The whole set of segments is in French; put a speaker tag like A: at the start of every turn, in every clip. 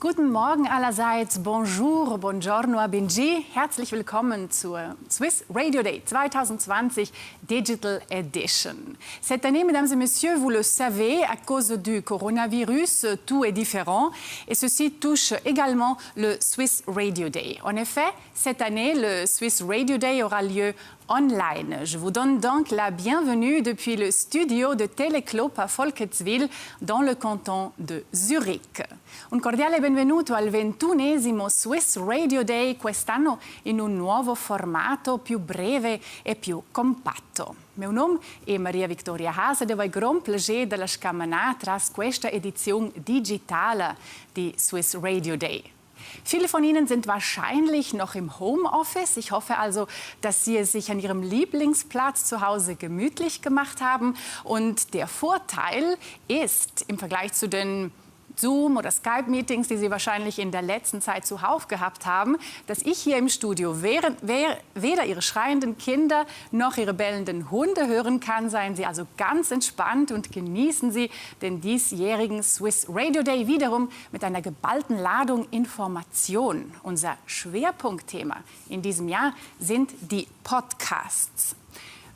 A: Guten Morgen allerseits, bonjour, buongiorno a Benji. Herzlich willkommen zur Swiss Radio Day 2020 Digital Edition. Cette année, mesdames et messieurs, vous le savez, à cause du coronavirus, tout est différent et ceci touche également le Swiss Radio Day. En effet, cette année, le Swiss Radio Day aura lieu online. Je vous donne donc la bienvenue depuis le studio de Teleclub à Folketswil dans le canton de Zurich. Un cordiale benvenuto al 21esimo Swiss Radio Day quest'anno in un nuovo formato più breve e più compatto. Meu nome è Maria Victoria Hase e voi gran piacere della scamana tras questa edizione digitale di Swiss Radio Day. Viele von Ihnen sind wahrscheinlich noch im Homeoffice. Ich hoffe also, dass Sie es sich an Ihrem Lieblingsplatz zu Hause gemütlich gemacht haben. Und der Vorteil ist im Vergleich zu den Zoom- oder Skype-Meetings, die Sie wahrscheinlich in der letzten Zeit zuhauf gehabt haben, dass ich hier im Studio weder Ihre schreienden Kinder noch Ihre bellenden Hunde hören kann. Seien Sie also ganz entspannt und genießen Sie den diesjährigen Swiss Radio Day wiederum mit einer geballten Ladung Information. Unser Schwerpunktthema in diesem Jahr sind die Podcasts.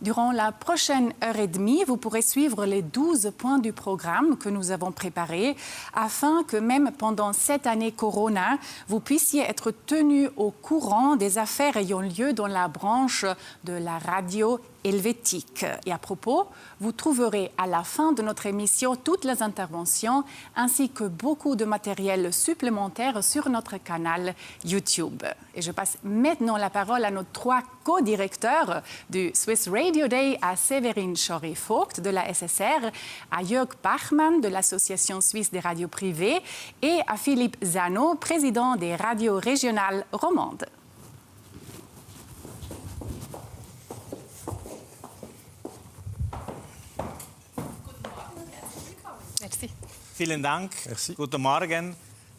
A: Durant la prochaine heure et demie, vous pourrez suivre les 12 points du programme que nous avons préparé afin que même pendant cette année Corona, vous puissiez être tenu au courant des affaires ayant lieu dans la branche de la radio helvétique. Et à propos, vous trouverez à la fin de notre émission toutes les interventions ainsi que beaucoup de matériel supplémentaire sur notre canal YouTube. Et je passe maintenant la parole à nos 3 co-directeurs du Swiss Radio Day, à Séverine Schori-Vogt de la SSR, à Jörg Bachmann de l'Association suisse des radios privées et à Philippe Zano, président des radios régionales romandes.
B: Vielen Dank. Merci. Guten Morgen.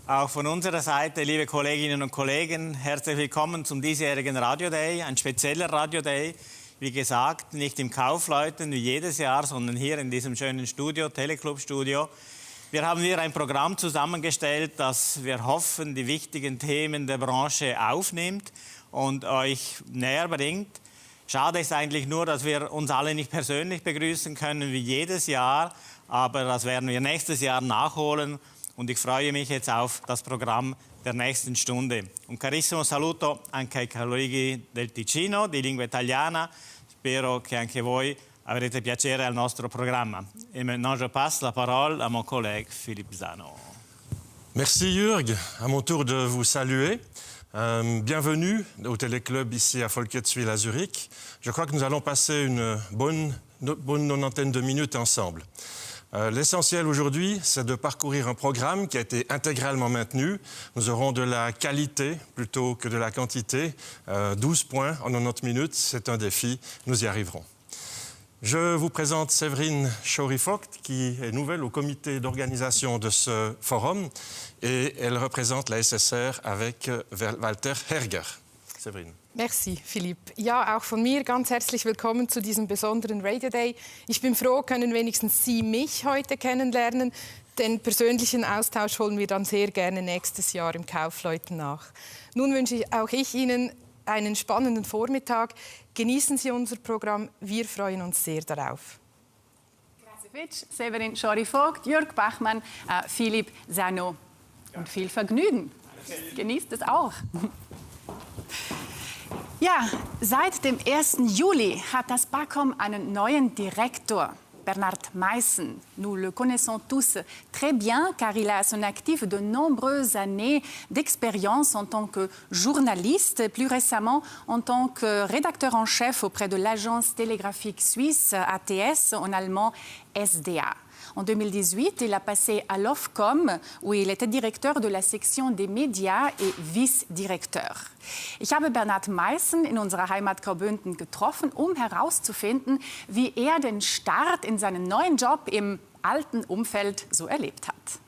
B: Auch von unserer Seite, liebe Kolleginnen und Kollegen, herzlich willkommen zum diesjährigen Radio Day. Ein spezieller Radio Day, wie gesagt, nicht im Kaufleuten wie jedes Jahr, sondern hier in diesem schönen Studio, Teleclub-Studio. Wir haben hier ein Programm zusammengestellt, das wir hoffen, die wichtigen Themen der Branche aufnimmt und euch näher bringt. Schade ist eigentlich nur, dass wir uns alle nicht persönlich begrüßen können wie jedes Jahr. Aber das werden wir nächstes Jahr nachholen und ich freue mich jetzt auf das Programm der nächsten Stunde. Un carissimo saluto anche ai colleghi del Ticino, di lingua italiana. Spero che anche voi avrete piacere al nostro programma. Et maintenant je passe la parole à mon collègue Philippe Zano.
C: Merci Jörg, à mon tour de vous saluer. Bienvenue au Téléclub ici à Folketswil à Zurich. Je crois que nous allons passer une bonne nonantaine de minutes ensemble. L'essentiel aujourd'hui, c'est de parcourir un programme qui a été intégralement maintenu. Nous aurons de la qualité plutôt que de la quantité. 12 points en 90 minutes, c'est un défi. Nous y arriverons. Je vous présente Séverine Schori-Vogt, qui est nouvelle au comité d'organisation de ce forum. Et elle représente la SSR avec Walter Herger. Séverine.
D: Merci, Philipp. Ja, auch von mir ganz herzlich willkommen zu diesem besonderen Radio Day. Ich bin froh, können wenigstens Sie mich heute kennenlernen. Den persönlichen Austausch holen wir dann sehr gerne nächstes Jahr im Kaufleuten nach. Nun wünsche auch ich Ihnen einen spannenden Vormittag. Genießen Sie unser Programm. Wir freuen uns sehr darauf.
A: Grazie, Séverine Schori-Vogt, Jörg Bachmann, Philipp Zano. Und viel Vergnügen. Genießt es auch. Ja, seit dem 1. Juli hat das BAKOM einen neuen Direktor, Bernard Meissen. Nous le connaissons tous très bien car il a à son actif de nombreuses années d'expérience en tant que journaliste et plus récemment en tant que rédacteur en chef auprès de l'agence télégraphique suisse ATS, en allemand SDA. En 2018, il a passé à l'Ofcom, où il était directeur de la section des Médias et Vice-Direktor. Ich habe Bernard Meissen in unserer Heimat Graubünden getroffen, um herauszufinden, wie er den Start in seinen neuen Job im alten Umfeld so erlebt hat.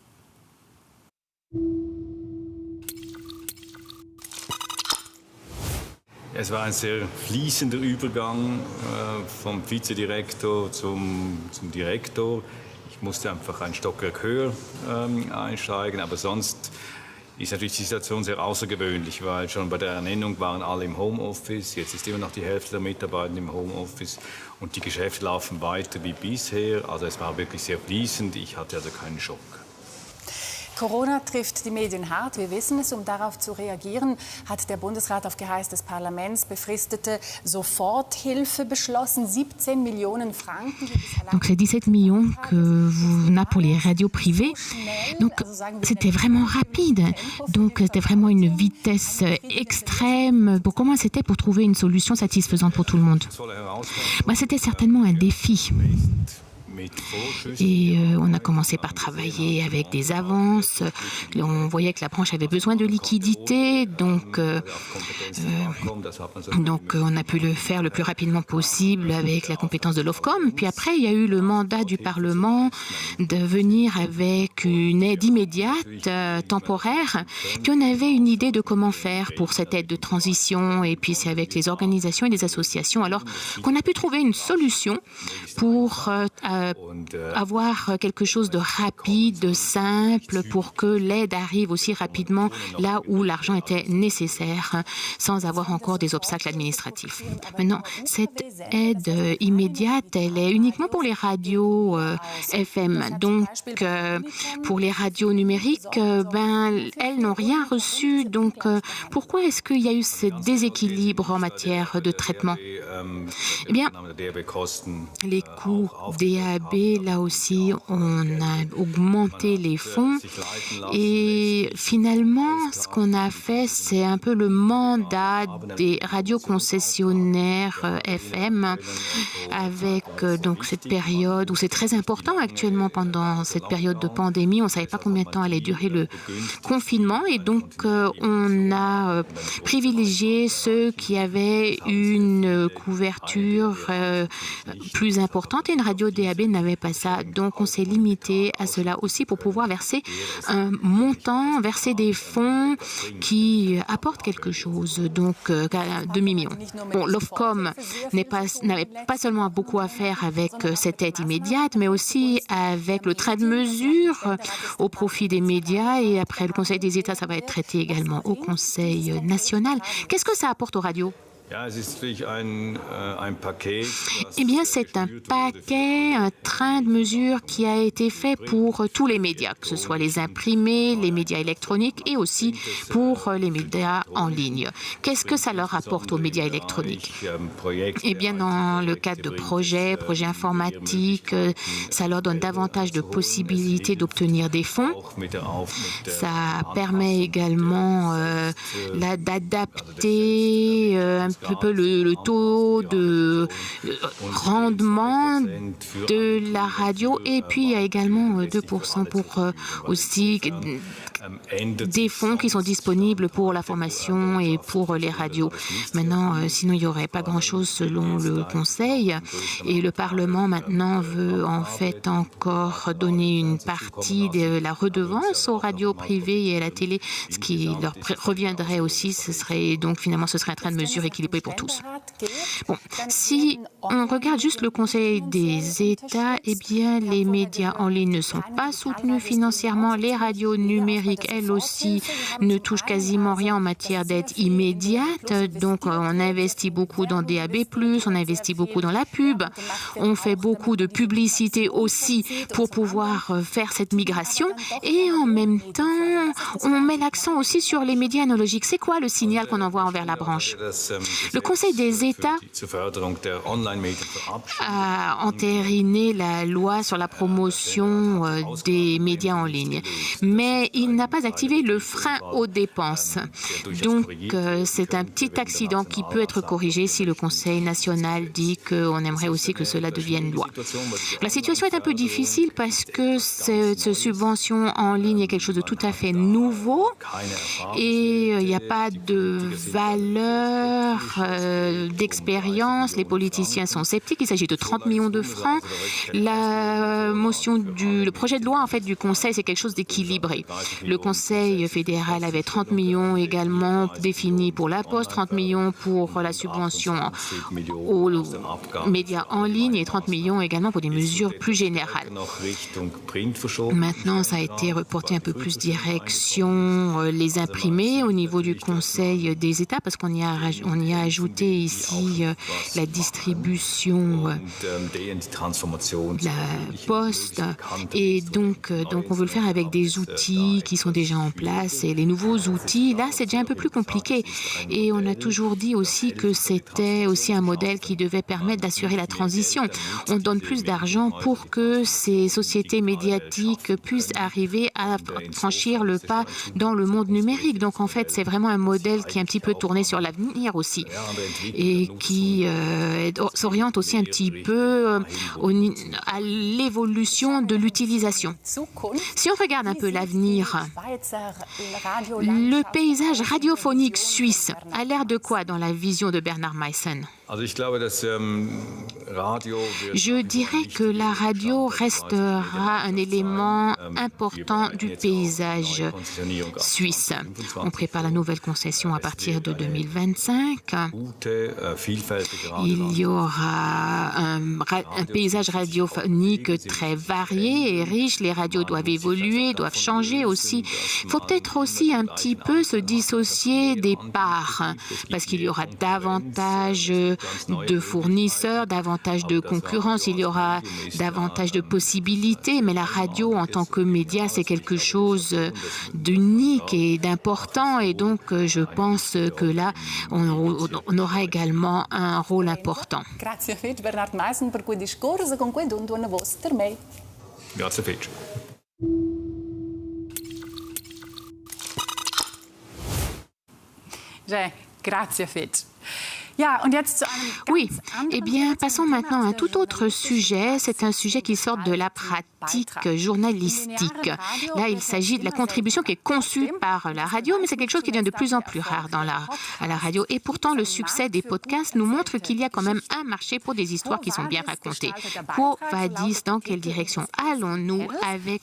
E: Es war ein sehr fließender Übergang vom Vizedirektor zum Direktor. Ich musste einfach ein Stockwerk höher einsteigen, aber sonst ist natürlich die Situation sehr außergewöhnlich, weil schon bei der Ernennung waren alle im Homeoffice, jetzt ist immer noch die Hälfte der Mitarbeiter im Homeoffice und die Geschäfte laufen weiter wie bisher. Also es war wirklich sehr fließend, ich hatte also keinen Schock.
A: Corona trifft die Medien hart, wir wissen es. Um darauf zu reagieren, hat der Bundesrat auf Geheiß des Parlaments befristete Soforthilfe beschlossen, 17 Millionen Franken.
F: Donc c'est 17 millions qu'on a pour les radios privées. Donc c'était vraiment rapide. Donc c'était vraiment une vitesse extrême. Pour comment c'était pour trouver une solution satisfaisante pour tout le monde? C'était certainement un défi. Et on a commencé par travailler avec des avances. On voyait que la branche avait besoin de liquidités, donc on a pu le faire le plus rapidement possible avec la compétence de l'Ofcom. Puis après, il y a eu le mandat du Parlement de venir avec une aide immédiate, temporaire. Puis on avait une idée de comment faire pour cette aide de transition. Et puis c'est avec les organisations et les associations alors qu'on a pu trouver une solution pour avoir quelque chose de rapide, de simple, pour que l'aide arrive aussi rapidement là où l'argent était nécessaire, sans avoir encore des obstacles administratifs. Maintenant, cette aide immédiate, elle est uniquement pour les radios FM. Donc, pour les radios numériques, elles n'ont rien reçu. Donc, pourquoi est-ce qu'il y a eu ce déséquilibre en matière de traitement? Eh bien, les coûts DAB, là aussi, on a augmenté les fonds et finalement, ce qu'on a fait, c'est un peu le mandat des radios concessionnaires FM avec donc cette période où c'est très important actuellement pendant cette période de pandémie. On ne savait pas combien de temps allait durer le confinement et donc on a privilégié ceux qui avaient une couverture plus importante et une radio DAB n'avait pas ça. Donc on s'est limité à cela aussi pour pouvoir verser un montant, verser des fonds qui apportent quelque chose, donc 2 millions. Bon, l'Ofcom n'avait pas seulement beaucoup à faire avec cette aide immédiate, mais aussi avec le train de mesure au profit des médias et après le Conseil des États, ça va être traité également au Conseil national. Qu'est-ce que ça apporte aux radios? Eh bien, c'est un paquet, un train de mesures qui a été fait pour tous les médias, que ce soit les imprimés, les médias électroniques et aussi pour les médias en ligne. Qu'est-ce que ça leur apporte aux médias électroniques? Eh bien, dans le cadre de projets informatiques, ça leur donne davantage de possibilités d'obtenir des fonds. Ça permet également d'adapter un peu le taux de rendement de la radio et puis il y a également 2% pour aussi des fonds qui sont disponibles pour la formation et pour les radios. Maintenant, sinon il n'y aurait pas grand-chose selon le Conseil et le Parlement maintenant veut en fait encore donner une partie de la redevance aux radios privées et à la télé, ce qui leur reviendrait aussi, ce serait un train de mesure équilibré pour tous. Bon, si on regarde juste le Conseil des États, eh bien les médias en ligne ne sont pas soutenus financièrement, les radios numériques elles aussi ne touchent quasiment rien en matière d'aide immédiate, donc on investit beaucoup dans DAB+, on investit beaucoup dans la pub, on fait beaucoup de publicité aussi pour pouvoir faire cette migration et en même temps on met l'accent aussi sur les médias analogiques. C'est quoi le signal qu'on envoie envers la branche? Le Conseil des États a entériné la loi sur la promotion des médias en ligne, mais il n'a pas activé le frein aux dépenses. Donc, c'est un petit accident qui peut être corrigé si le Conseil national dit qu'on aimerait aussi que cela devienne loi. La situation est un peu difficile parce que cette subvention en ligne est quelque chose de tout à fait nouveau et il n'y a pas de valeur d'expérience. Les politiciens sont sceptiques. Il s'agit de 30 millions de francs. Le projet de loi en fait du Conseil, c'est quelque chose d'équilibré. Le Conseil fédéral avait 30 millions également définis pour la Poste, 30 millions pour la subvention aux médias en ligne et 30 millions également pour des mesures plus générales. Maintenant, ça a été reporté un peu plus direction les imprimés au niveau du Conseil des États parce qu'on y a ajouté ici la distribution de la Poste et donc on veut le faire avec des outils qui sont déjà en place et les nouveaux outils, là c'est déjà un peu plus compliqué et on a toujours dit aussi que c'était aussi un modèle qui devait permettre d'assurer la transition. On donne plus d'argent pour que ces sociétés médiatiques puissent arriver à franchir le pas dans le monde numérique. Donc en fait c'est vraiment un modèle qui est un petit peu tourné sur l'avenir aussi et qui s'oriente aussi un petit peu à l'évolution de l'utilisation. Si on regarde un peu l'avenir, le paysage radiophonique suisse a l'air de quoi dans la vision de Bernard Meissen? Je dirais que la radio restera un élément important du paysage suisse. On prépare la nouvelle concession à partir de 2025. Il y aura un paysage radiophonique très varié et riche. Les radios doivent évoluer, doivent changer aussi. Il faut peut-être aussi un petit peu se dissocier des parts parce qu'il y aura davantage de fournisseurs, davantage de concurrence, il y aura davantage de possibilités, mais la radio en tant que média, c'est quelque chose d'unique et d'important et donc je pense que là, on aura également un rôle important.
A: Grazie Fitch, Bernard Meissen, per cui discorso con cui dunque una voce per me.
E: Grazie Fitch.
A: Grazie Fitch.
F: Oui, eh bien, passons maintenant à un tout autre sujet. C'est un sujet qui sort de la pratique journalistique. Là, il s'agit de la contribution qui est conçue par la radio, mais c'est quelque chose qui devient de plus en plus rare à la radio. Et pourtant, le succès des podcasts nous montre qu'il y a quand même un marché pour des histoires qui sont bien racontées. Quo vadis, dans quelle direction allons-nous avec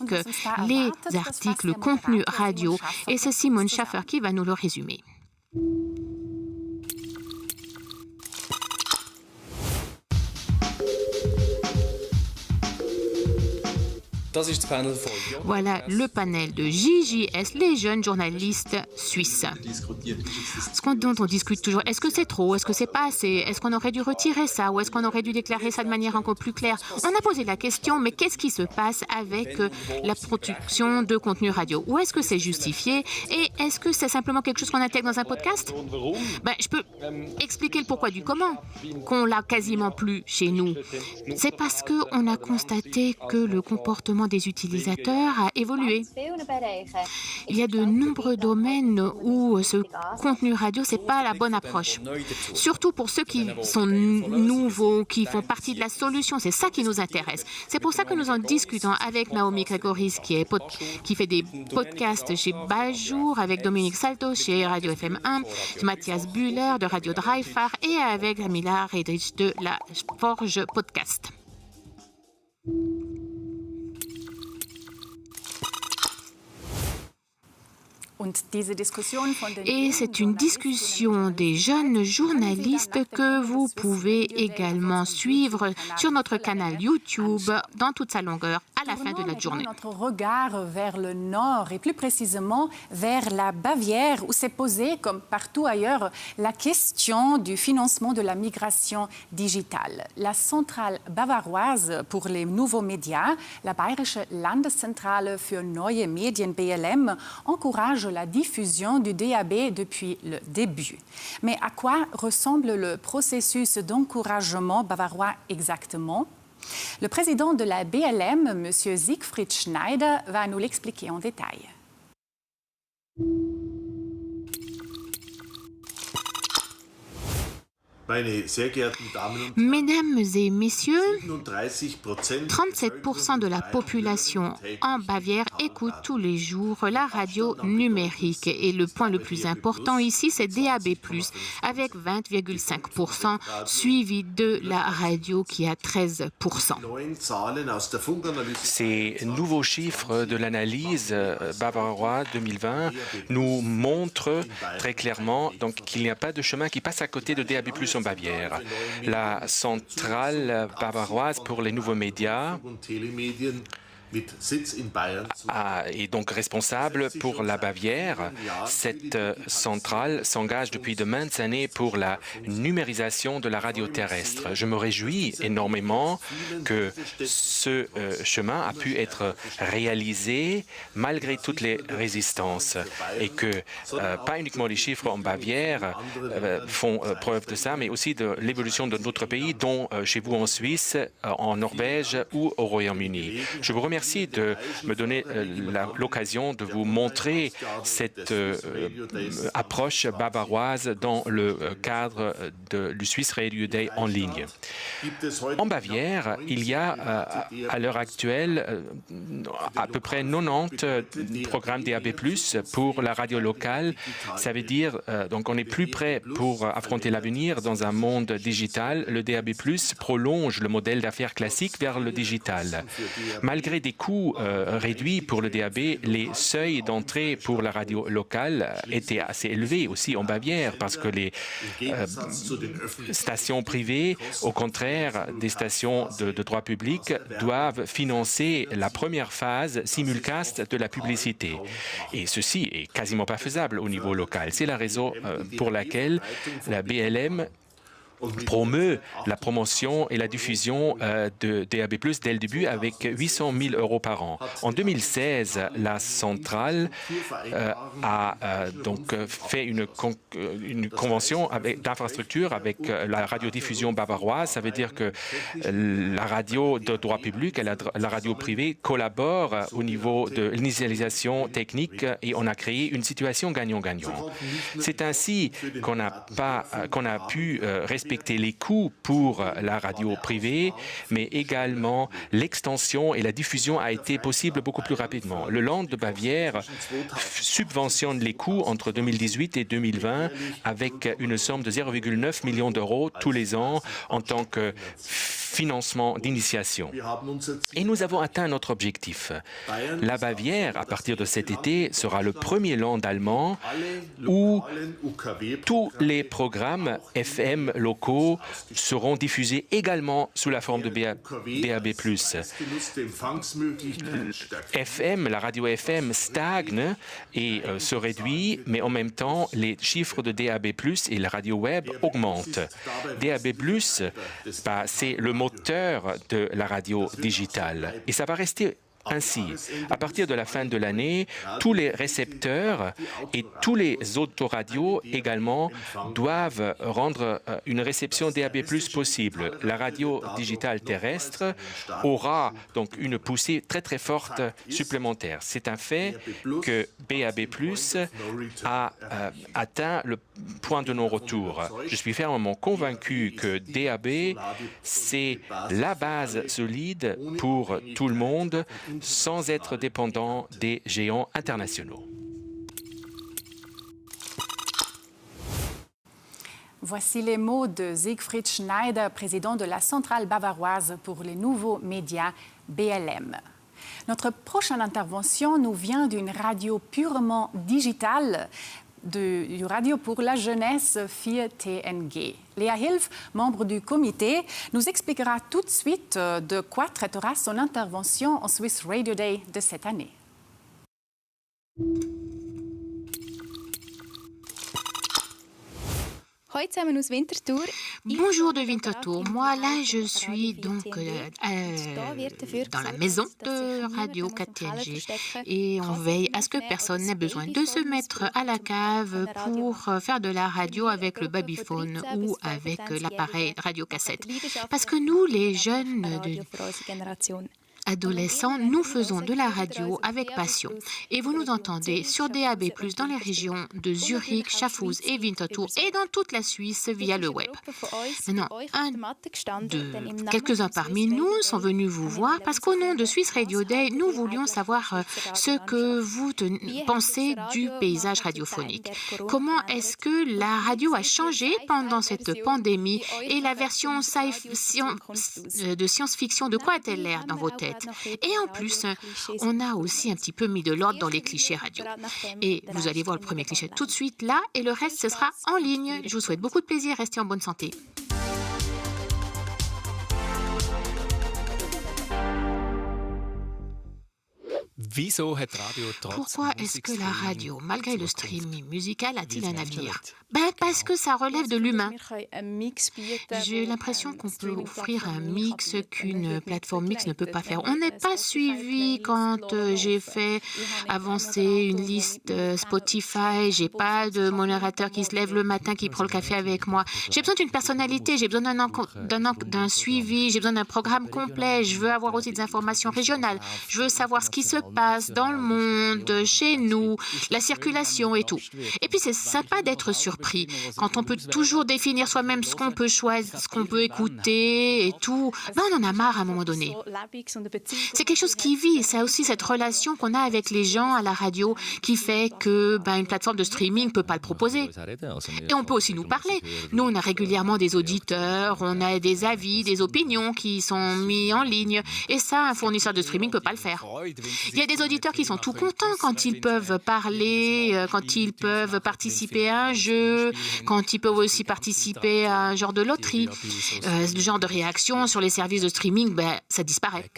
F: les articles contenu radio? Et c'est Simone Schaffer qui va nous le résumer. Voilà le panel de JJS, les jeunes journalistes suisses. Ce dont on discute toujours, est-ce que c'est trop, est-ce que c'est pas assez, est-ce qu'on aurait dû retirer ça ou est-ce qu'on aurait dû déclarer ça de manière encore plus claire? On a posé la question, mais qu'est-ce qui se passe avec la production de contenu radio? Ou est-ce que c'est justifié et est-ce que c'est simplement quelque chose qu'on intègre dans un podcast? Je peux expliquer le pourquoi du comment, qu'on l'a quasiment plus chez nous. C'est parce qu'on a constaté que le comportement des utilisateurs a évolué. Il y a de nombreux domaines où ce contenu radio, c'est pas la bonne approche. Surtout pour ceux qui sont nouveaux, qui font partie de la solution. C'est ça qui nous intéresse. C'est pour ça que nous en discutons avec Naomi Gregoris, qui fait des podcasts chez Bajour, avec Dominique Salto chez Radio FM1, Mathias Bühler de Radio Dreifach et avec Camilla Redrich de la Forge Podcast. Et c'est une discussion des jeunes journalistes que vous pouvez également suivre sur notre canal YouTube dans toute sa longueur à la fin de la journée.
A: Notre regard vers le nord et plus précisément vers la Bavière où s'est posée, comme partout ailleurs, la question du financement de la migration digitale. La centrale bavaroise pour les nouveaux médias, la Bayerische Landeszentrale für neue Medien BLM, encourage la diffusion du DAB depuis le début. Mais à quoi ressemble le processus d'encouragement bavarois exactement? Le président de la BLM, M. Siegfried Schneider, va nous l'expliquer en détail.
F: Mesdames et messieurs, 37% de la population en Bavière écoute tous les jours la radio numérique. Et le point le plus important ici, c'est DAB+, avec 20,5%, suivi de la radio qui a 13%.
G: Ces nouveaux chiffres de l'analyse Bavarois 2020 nous montrent très clairement qu'il n'y a pas de chemin qui passe à côté de DAB+ en Bavière. La centrale bavaroise pour les nouveaux médias est donc responsable pour la Bavière. Cette centrale s'engage depuis de maintes années pour la numérisation de la radio terrestre. Je me réjouis énormément que ce chemin a pu être réalisé malgré toutes les résistances et que pas uniquement les chiffres en Bavière font preuve de ça, mais aussi de l'évolution de d'autres pays, dont chez vous en Suisse, en Norvège ou au Royaume-Uni. Je vous remercie de me donner l'occasion de vous montrer cette approche bavaroise dans le cadre du Swiss Radio Day en ligne. En Bavière, il y a à l'heure actuelle à peu près 90 programmes DAB+ pour la radio locale. Ça veut dire donc on est plus prêt pour affronter l'avenir dans un monde digital. Le DAB+ prolonge le modèle d'affaires classique vers le digital. Malgré des coûts réduits pour le DAB, les seuils d'entrée pour la radio locale étaient assez élevés aussi en Bavière parce que les stations privées, au contraire des stations de droit public, doivent financer la première phase simulcast de la publicité. Et ceci est quasiment pas faisable au niveau local. C'est la raison pour laquelle la BLM promeut la promotion et la diffusion de DAB+ dès le début avec 800 000 € par an. En 2016, la centrale a donc fait une convention d'infrastructure avec la radiodiffusion bavaroise. Ça veut dire que la radio de droit public et la radio privée collaborent au niveau de l'initialisation technique et on a créé une situation gagnant-gagnant. C'est ainsi qu'on a pu respecter les coûts pour la radio privée, mais également l'extension et la diffusion a été possible beaucoup plus rapidement. Le Land de Bavière subventionne les coûts entre 2018 et 2020 avec une somme de 0,9 million d'euros tous les ans en tant que financement d'initiation. Et nous avons atteint notre objectif. La Bavière, à partir de cet été, sera le premier land allemand où tous les programmes FM locaux seront diffusés également sous la forme de DAB+. FM, la radio FM stagne et se réduit, mais en même temps, les chiffres de DAB+ et la radio web augmentent. DAB+, c'est le moteur de la radio digitale. Et ça va rester ainsi. À partir de la fin de l'année, tous les récepteurs et tous les autoradios également doivent rendre une réception DAB+ possible. La radio digitale terrestre aura donc une poussée très très forte supplémentaire. C'est un fait que DAB+ a atteint le point de non-retour. Je suis fermement convaincu que DAB, c'est la base solide pour tout le monde, sans être dépendant des géants internationaux.
A: Voici les mots de Siegfried Schneider, président de la Centrale bavaroise pour les nouveaux médias BLM. Notre prochaine intervention nous vient d'une radio purement digitale, du Radio pour la jeunesse 4TNG. Léa Hilf, membre du comité, nous expliquera tout de suite de quoi traitera son intervention au Swiss Radio Day de cette année.
F: Bonjour de Winterthur. Moi, là, je suis donc dans la maison de Radio 4TNG et on veille à ce que personne n'ait besoin de se mettre à la cave pour faire de la radio avec le babyphone ou avec l'appareil radiocassette. Parce que nous, les jeunes adolescents, nous faisons de la radio avec passion. Et vous nous entendez sur DAB+, dans les régions de Zurich, Schaffhouse et Winterthur et dans toute la Suisse via le web. Maintenant, quelques-uns parmi nous sont venus vous voir parce qu'au nom de Swiss Radio Day, nous voulions savoir ce que vous pensez du paysage radiophonique. Comment est-ce que la radio a changé pendant cette pandémie et la version de science-fiction, de quoi a-t-elle l'air dans vos têtes? Et en plus, on a aussi un petit peu mis de l'ordre dans les clichés radio. Et vous allez voir le premier cliché tout de suite là, et le reste, ce sera en ligne. Je vous souhaite beaucoup de plaisir, restez en bonne santé. Pourquoi est-ce que la radio, malgré le streaming musical, a-t-il un avenir? Parce que ça relève de l'humain. J'ai l'impression qu'on peut offrir un mix qu'une plateforme mix ne peut pas faire. On n'est pas suivi quand j'ai fait avancer une liste Spotify. J'ai pas de modérateur qui se lève le matin, qui prend le café avec moi. J'ai besoin d'une personnalité, j'ai besoin d'un suivi, j'ai besoin d'un programme complet. Je veux avoir aussi des informations régionales. Je veux savoir ce qui se passe dans le monde, chez nous, la circulation et tout. Et puis c'est sympa d'être surpris quand on peut toujours définir soi-même ce qu'on peut choisir, ce qu'on peut écouter et tout. On en a marre à un moment donné. C'est quelque chose qui vit. C'est aussi cette relation qu'on a avec les gens à la radio qui fait que une plateforme de streaming ne peut pas le proposer. Et on peut aussi nous parler. Nous, on a régulièrement des auditeurs, on a des avis, des opinions qui sont mis en ligne. Et ça, un fournisseur de streaming ne peut pas le faire. Il y a des auditeurs qui sont tout contents quand ils peuvent parler, quand ils peuvent participer à un jeu, quand ils peuvent aussi participer à un genre de loterie. Le genre de réaction sur les services de streaming, ça disparaît.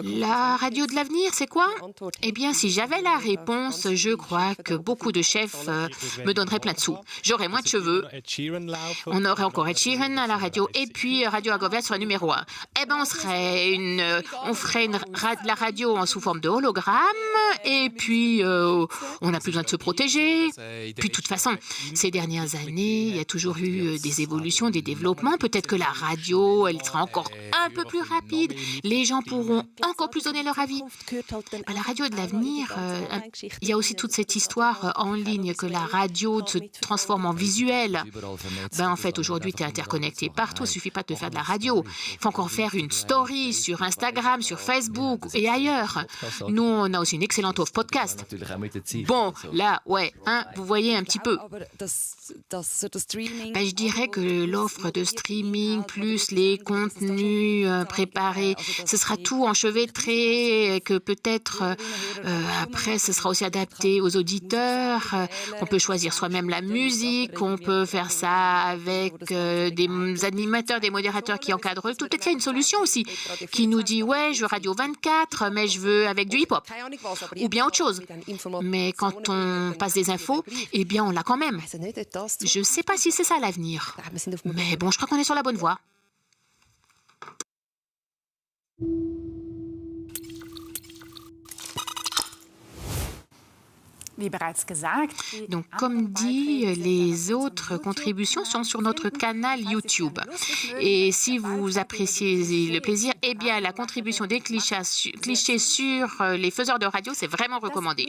F: La radio de l'avenir, c'est quoi? Eh bien, si j'avais la réponse, je crois que beaucoup de chefs me donneraient plein de sous. J'aurais moins de cheveux. On aurait encore Ed Sheeran à la radio. Et puis, Radio Agovia serait numéro 1. On ferait la radio sous forme de hologramme. Et puis, on n'a plus besoin de se protéger. Puis, de toute façon, ces dernières années, il y a toujours eu des évolutions, des développements. Peut-être que la radio, elle sera encore un peu plus rapide. Les gens pourront encore plus donner leur avis. La radio de l'avenir, il y a aussi toute cette histoire en ligne que la radio se transforme en visuel. En fait, aujourd'hui, tu es interconnecté partout. Il ne suffit pas de faire de la radio. Il faut encore faire une story sur Instagram, sur Facebook et ailleurs. Nous, on a aussi une excellente offre podcast. Vous voyez un petit peu. Je dirais que l'offre de streaming plus les contenus préparés, ce sera tout enchevêtré, que peut-être après ce sera aussi adapté aux auditeurs, qu'on peut choisir soi-même la musique, qu'on peut faire ça avec des animateurs, des modérateurs qui encadrent tout. Peut-être qu'il y a une solution aussi qui nous dit je veux Radio 24, mais je veux avec du hip-hop ou bien autre chose. Mais quand on passe des infos, on l'a quand même. Je ne sais pas si c'est ça l'avenir. Mais je crois qu'on est sur la bonne voie. Donc, comme dit, les autres contributions sont sur notre canal YouTube. Et si vous appréciez le plaisir, la contribution des clichés sur les faiseurs de radio, c'est vraiment recommandé.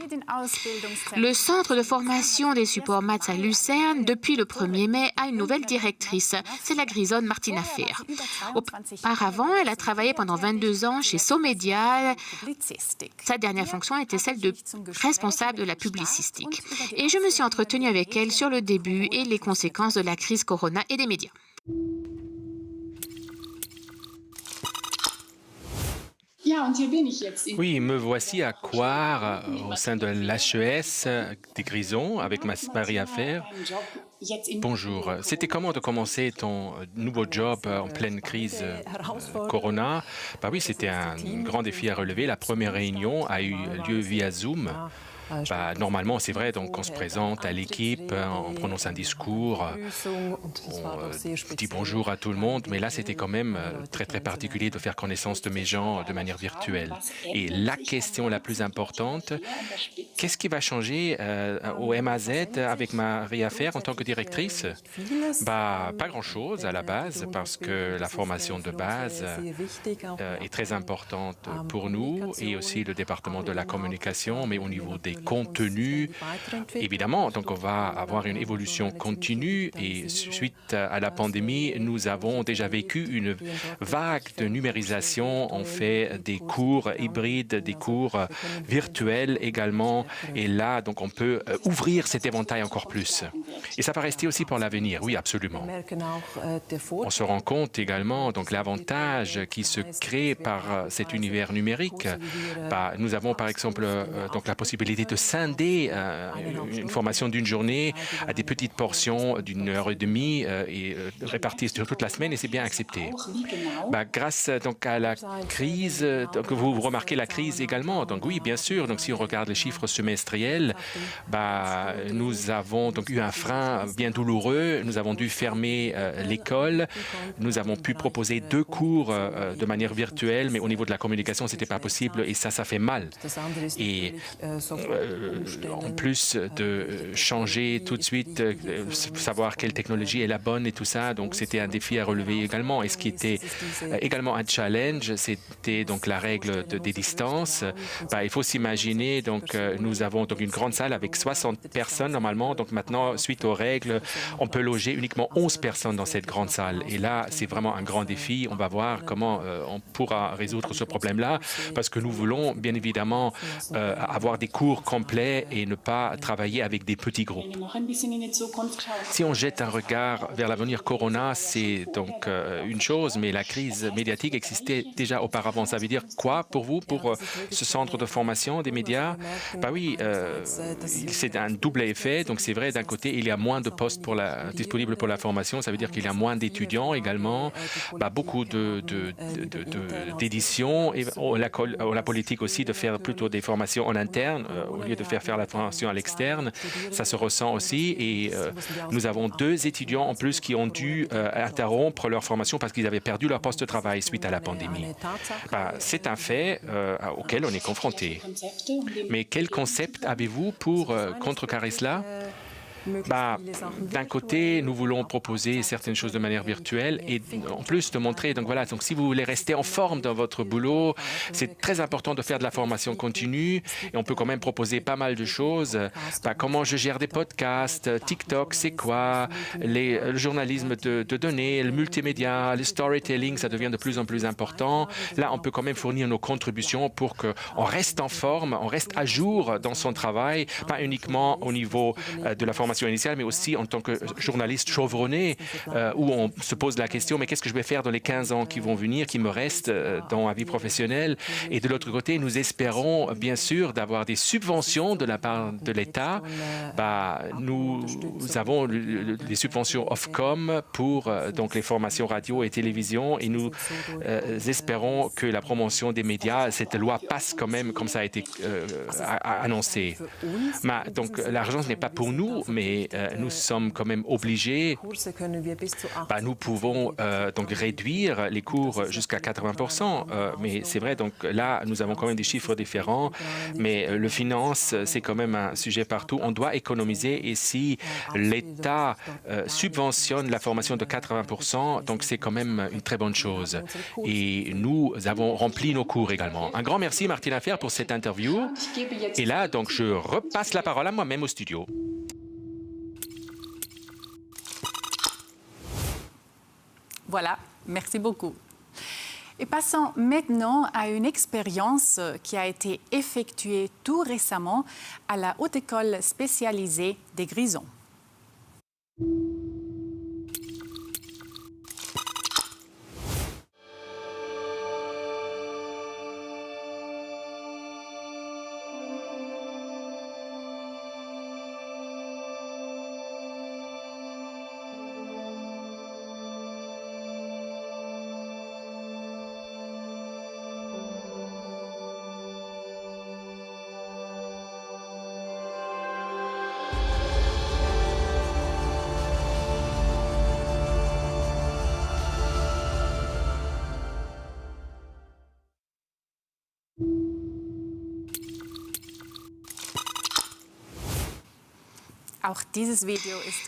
F: Le centre de formation des supports maths à Lucerne, depuis le 1er mai, a une nouvelle directrice. C'est la grisonne Martina Fehr. Auparavant, elle a travaillé pendant 22 ans chez Somedia. Sa dernière fonction était celle de responsable de la publicité. Et je me suis entretenue avec elle sur le début et les conséquences de la crise Corona et des médias.
G: Oui, me voici à Coire, au sein de l'HES des Grisons, avec Maria Fehr. Bonjour. C'était comment de commencer ton nouveau job en pleine crise Corona? Oui, c'était un grand défi à relever. La première réunion a eu lieu via Zoom. Normalement, c'est vrai, donc on se présente à l'équipe, on prononce un discours, on dit bonjour à tout le monde, mais là, c'était quand même très, très particulier de faire connaissance de mes gens de manière virtuelle. Et la question la plus importante, qu'est-ce qui va changer au MAZ avec Maria Fer en tant que directrice? Pas grand-chose à la base, parce que la formation de base est très importante pour nous et aussi le département de la communication, mais au niveau des contenus, évidemment, donc on va avoir une évolution continue et suite à la pandémie, nous avons déjà vécu une vague de numérisation. On fait des cours hybrides, des cours virtuels également et là, donc on peut ouvrir cet éventail encore plus. Et ça va rester aussi pour l'avenir, oui, absolument. On se rend compte également donc l'avantage qui se crée par cet univers numérique. Nous avons par exemple donc la possibilité de scinder une formation d'une journée à des petites portions d'une heure et demie et réparties sur toute la semaine et c'est bien accepté. Grâce donc à la crise, donc vous remarquez la crise également. Donc oui, bien sûr. Donc si on regarde les chiffres semestriels, nous avons donc eu un frein bien douloureux. Nous avons dû fermer l'école. Nous avons pu proposer 2 cours de manière virtuelle, mais au niveau de la communication, c'était pas possible et ça fait mal. Et en plus de changer tout de suite, savoir quelle technologie est la bonne et tout ça, donc c'était un défi à relever également. Et ce qui était également un challenge, c'était donc la règle des distances. Il faut s'imaginer, donc nous avons donc une grande salle avec 60 personnes normalement. Donc maintenant, suite aux règles, on peut loger uniquement 11 personnes dans cette grande salle. Et là, c'est vraiment un grand défi. On va voir comment on pourra résoudre ce problème-là, parce que nous voulons bien évidemment avoir des cours complets et ne pas travailler avec des petits groupes. Si on jette un regard vers l'avenir Corona, c'est donc une chose, mais la crise médiatique existait déjà auparavant. Ça veut dire quoi pour vous, pour ce centre de formation des médias? Oui, c'est un double effet. Donc c'est vrai, d'un côté, il y a moins de postes disponibles pour la formation. Ça veut dire qu'il y a moins d'étudiants également, beaucoup d'éditions. Et on a la politique aussi de faire plutôt des formations en interne au lieu de faire la formation à l'externe. Ça se ressent aussi. Et nous avons 2 étudiants en plus qui ont dû interrompre leur formation parce qu'ils avaient perdu leur poste de travail suite à la pandémie. C'est un fait auquel on est confronté. Mais quel concept avez-vous pour contrecarrer cela? D'un côté, nous voulons proposer certaines choses de manière virtuelle et en plus de montrer, donc voilà, donc si vous voulez rester en forme dans votre boulot, c'est très important de faire de la formation continue et on peut quand même proposer pas mal de choses. Comment je gère des podcasts, TikTok, c'est quoi, le journalisme de données, le multimédia, le storytelling, ça devient de plus en plus important. Là, on peut quand même fournir nos contributions pour qu'on reste en forme, on reste à jour dans son travail, pas uniquement au niveau de la formation initiale, mais aussi en tant que journaliste chevronné, où on se pose la question, mais qu'est-ce que je vais faire dans les 15 ans qui vont venir, qui me restent dans ma vie professionnelle? Et de l'autre côté, nous espérons bien sûr d'avoir des subventions de la part de l'État. Nous avons des subventions Ofcom pour donc les formations radio et télévision, et nous espérons que la promotion des médias, cette loi passe quand même comme ça a été annoncé. Donc l'argent ce n'est pas pour nous, mais nous sommes quand même obligés. Nous pouvons donc réduire les cours jusqu'à 80%, mais c'est vrai, donc là, nous avons quand même des chiffres différents, mais le finance, c'est quand même un sujet partout. On doit économiser et si l'État subventionne la formation de 80%, donc c'est quand même une très bonne chose. Et nous avons rempli nos cours également. Un grand merci, Martina Fer, pour cette interview. Et là, donc, je repasse la parole à moi-même au studio.
A: Voilà, merci beaucoup. Et passons maintenant à une expérience qui a été effectuée tout récemment à la Haute École spécialisée des Grisons.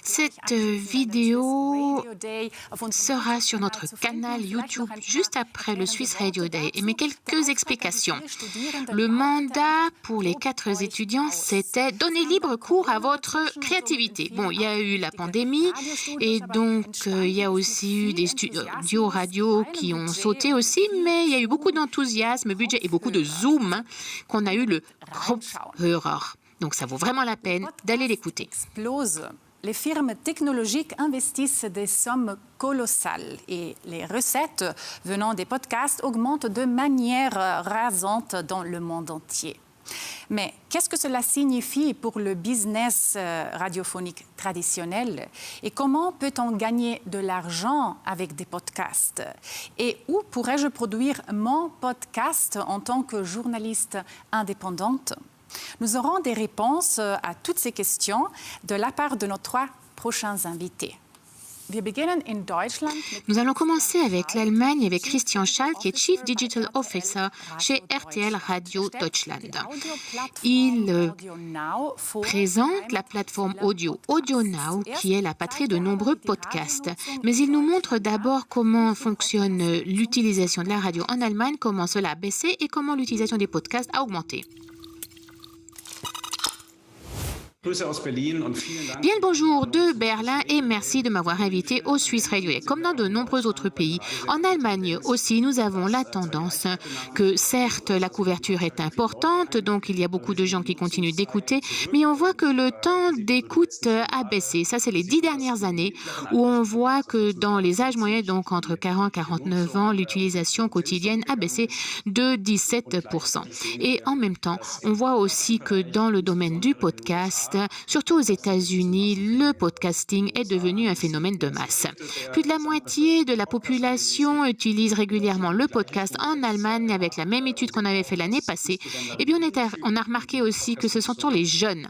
F: Cette vidéo sera sur notre canal YouTube juste après le Swiss Radio Day. Mais quelques explications. Le mandat pour les 4 étudiants, c'était donner libre cours à votre créativité. Bon, il y a eu la pandémie et donc il y a aussi eu des studios radio qui ont sauté aussi, mais il y a eu beaucoup d'enthousiasme, budget et beaucoup de Zoom qu'on a eu le Kopfhörer. Donc ça vaut vraiment la peine d'aller l'écouter.
A: Les firmes technologiques investissent des sommes colossales et les recettes venant des podcasts augmentent de manière rasante dans le monde entier. Mais qu'est-ce que cela signifie pour le business radiophonique traditionnel et comment peut-on gagner de l'argent avec des podcasts? Et où pourrais-je produire mon podcast en tant que journaliste indépendante? Nous aurons des réponses à toutes ces questions de la part de nos 3 prochains invités.
F: Nous allons commencer avec l'Allemagne avec Christian Schall, qui est Chief Digital Officer chez RTL Radio Deutschland. Il présente la plateforme audio AudioNow, qui est la patrie de nombreux podcasts. Mais il nous montre d'abord comment fonctionne l'utilisation de la radio en Allemagne, comment cela a baissé et comment l'utilisation des podcasts a augmenté. Bien le bonjour de Berlin et merci de m'avoir invité au Swiss Radio Day. Comme dans de nombreux autres pays, en Allemagne aussi, nous avons la tendance que certes la couverture est importante, donc il y a beaucoup de gens qui continuent d'écouter, mais on voit que le temps d'écoute a baissé. Ça, c'est les 10 dernières années où on voit que dans les âges moyens, donc entre 40 et 49 ans, l'utilisation quotidienne a baissé de 17%. Et en même temps, on voit aussi que dans le domaine du podcast, surtout aux États-Unis, le podcasting est devenu un phénomène de masse. Plus de la moitié de la population utilise régulièrement le podcast en Allemagne avec la même étude qu'on avait fait l'année passée. Et bien, on a remarqué aussi que ce sont les jeunes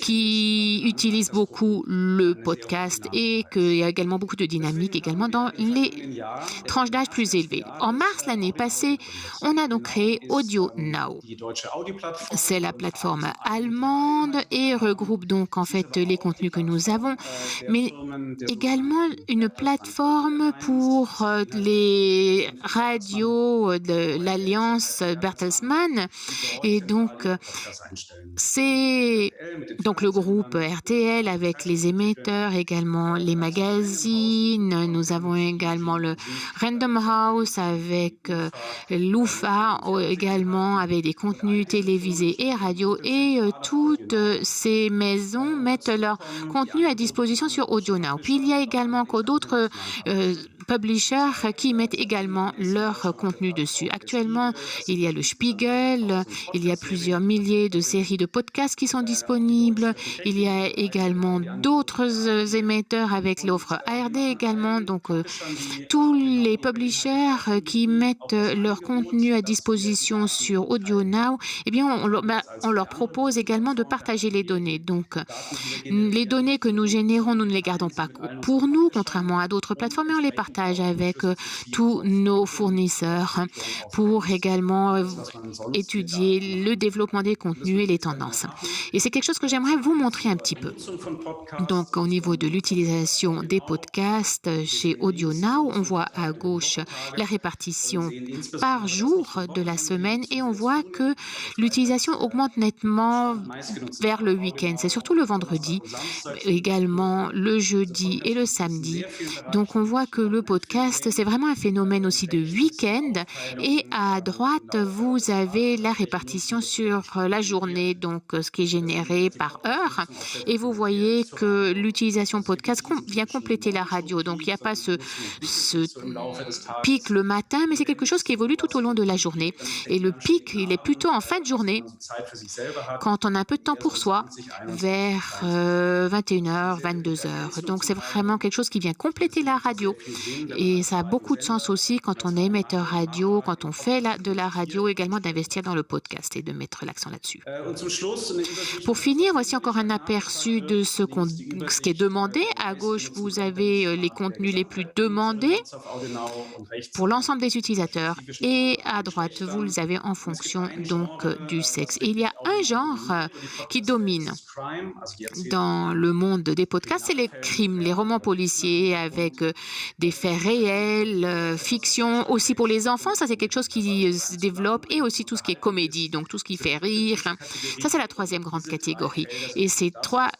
F: qui utilisent beaucoup le podcast et qu'il y a également beaucoup de dynamique également dans les tranches d'âge plus élevées. En mars l'année passée, on a donc créé AudioNow. C'est la plateforme allemande et regroupe donc en fait les contenus que nous avons, mais également une plateforme pour les radios de l'Alliance Bertelsmann. Et donc, c'est donc le groupe RTL avec les émetteurs, également les magazines. Nous avons également le Random House avec l'UFA, également avec des contenus télévisés et radio. Et toutes ces maisons mettent leur contenu à disposition sur AudioNow. Puis il y a également d'autres publishers qui mettent également leur contenu dessus. Actuellement, il y a le Spiegel, il y a plusieurs milliers de séries de podcasts qui sont disponibles. Il y a également d'autres émetteurs avec l'offre ARD également. Donc, tous les publishers qui mettent leur contenu à disposition sur AudioNow, eh bien, on leur propose également de partager les données. Donc, les données que nous générons, nous ne les gardons pas pour nous, contrairement à d'autres plateformes, mais on les partage avec tous nos fournisseurs pour également étudier le développement des contenus et les tendances. Et c'est quelque chose que j'aimerais vous montrer un petit peu. Donc, au niveau de l'utilisation des podcasts chez AudioNow, on voit à gauche la répartition par jour de la semaine et on voit que l'utilisation augmente nettement vers le week-end. C'est surtout le vendredi, également le jeudi et le samedi. Donc, on voit que le podcast, c'est vraiment un phénomène aussi de week-end. Et à droite, vous avez la répartition sur la journée, donc ce qui est généré par heure. Et vous voyez que l'utilisation podcast vient compléter la radio. Donc, il n'y a pas ce pic le matin, mais c'est quelque chose qui évolue tout au long de la journée. Et le pic, il est plutôt en fin de journée, quand on a un peu de temps pour soi, vers 21h, 22h. Donc, c'est vraiment quelque chose qui vient compléter la radio. Et ça a beaucoup de sens aussi quand on est émetteur radio, quand on fait de la radio, également d'investir dans le podcast et de mettre l'accent là-dessus. Pour finir, voici encore un aperçu de ce qui est demandé. À gauche, vous avez les contenus les plus demandés pour l'ensemble des utilisateurs. Et à droite, vous les avez en fonction donc du sexe. Et il y a un genre qui domine dans le monde des podcasts, c'est les crimes, les romans policiers avec des faits réels, fiction, aussi pour les enfants, ça c'est quelque chose qui se développe, et aussi tout ce qui est comédie, donc tout ce qui fait rire. Ça c'est la troisième grande catégorie. Et ces trois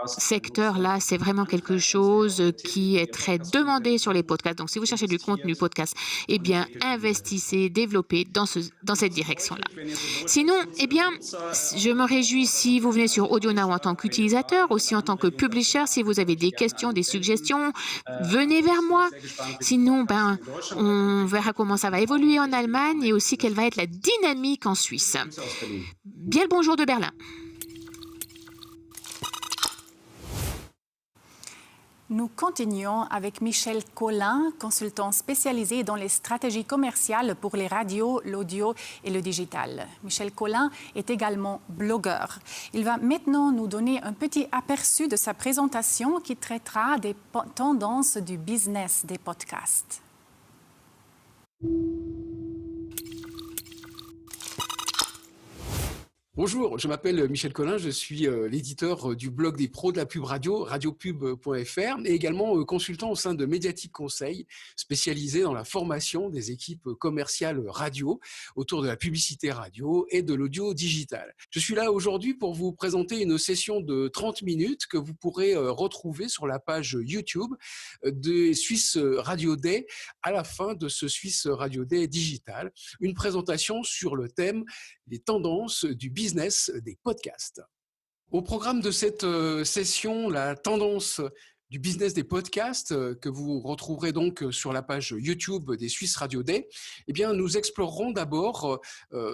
F: secteurs-là, c'est vraiment quelque chose qui est très demandé sur les podcasts. Donc si vous cherchez du contenu podcast, eh bien investissez, développez dans cette direction-là. Sinon, eh bien, je me réjouis si vous venez sur AudioNow en tant qu'utilisateur, aussi en tant que publisher. Si vous avez des questions, des suggestions, venez vers moi. Sinon, on verra comment ça va évoluer en Allemagne et aussi quelle va être la dynamique en Suisse. Bien le bonjour de Berlin.
A: Nous continuons avec Michel Collin, consultant spécialisé dans les stratégies commerciales pour les radios, l'audio et le digital. Michel Collin est également blogueur. Il va maintenant nous donner un petit aperçu de sa présentation qui traitera des tendances du business des podcasts.
H: Bonjour, je m'appelle Michel Collin, je suis l'éditeur du blog des pros de la pub radio, radiopub.fr, et également consultant au sein de Médiatique Conseil, spécialisé dans la formation des équipes commerciales radio autour de la publicité radio et de l'audio digital. Je suis là aujourd'hui pour vous présenter une session de 30 minutes que vous pourrez retrouver sur la page YouTube de Swiss Radio Day à la fin de ce Swiss Radio Day digital. Une présentation sur le thème « Les tendances du business des podcasts ». Au programme de cette session, la tendance du business des podcasts que vous retrouverez donc sur la page YouTube des Swiss Radio Day, eh bien, nous explorerons d'abord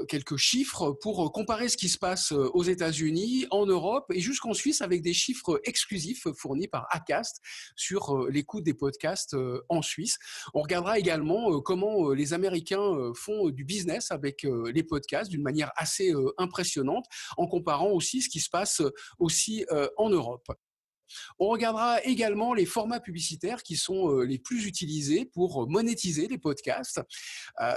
H: quelques chiffres pour comparer ce qui se passe aux États-Unis, en Europe et jusqu'en Suisse avec des chiffres exclusifs fournis par Acast sur l'écoute des podcasts en Suisse. On regardera également comment les Américains font du business avec les podcasts d'une manière assez impressionnante en comparant aussi ce qui se passe aussi en Europe. On regardera également les formats publicitaires qui sont les plus utilisés pour monétiser les podcasts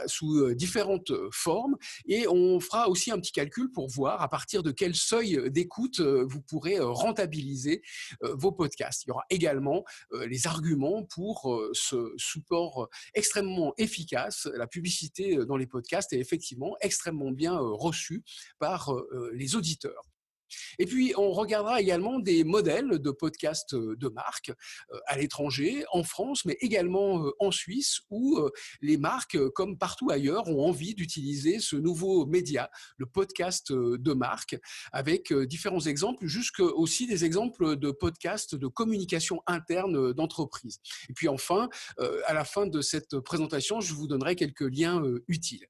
H: sous différentes formes, et on fera aussi un petit calcul pour voir à partir de quel seuil d'écoute vous pourrez rentabiliser vos podcasts. Il y aura également les arguments pour ce support extrêmement efficace. La publicité dans les podcasts est effectivement extrêmement bien reçue par les auditeurs. Et puis, on regardera également des modèles de podcasts de marque à l'étranger, en France, mais également en Suisse, où les marques, comme partout ailleurs, ont envie d'utiliser ce nouveau média, le podcast de marque, avec différents exemples, jusque aussi des exemples de podcasts de communication interne d'entreprise. Et puis enfin, à la fin de cette présentation, je vous donnerai quelques liens utiles.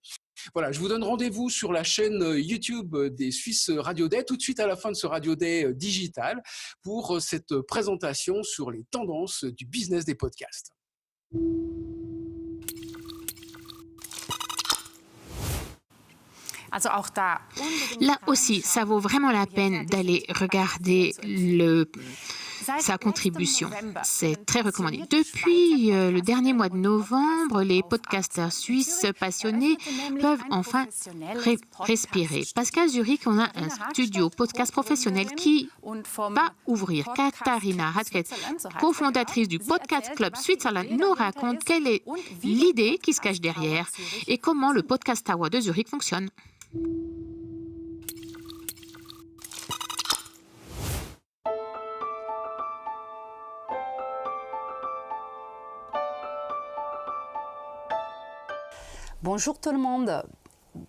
H: Voilà, je vous donne rendez-vous sur la chaîne YouTube des Swiss Radio Day, tout de suite à la fin de ce Radio Day digital, pour cette présentation sur les tendances du business des podcasts.
F: Là aussi, ça vaut vraiment la peine d'aller regarder sa contribution. C'est très recommandé. Depuis le dernier mois de novembre, les podcasteurs suisses passionnés peuvent enfin respirer. Parce qu'à Zurich, on a un studio podcast professionnel qui va ouvrir. Katharina Radkett, cofondatrice du Podcast Club Switzerland, nous raconte quelle est l'idée qui se cache derrière et comment le Podcast Tower de Zurich fonctionne.
I: Bonjour tout le monde,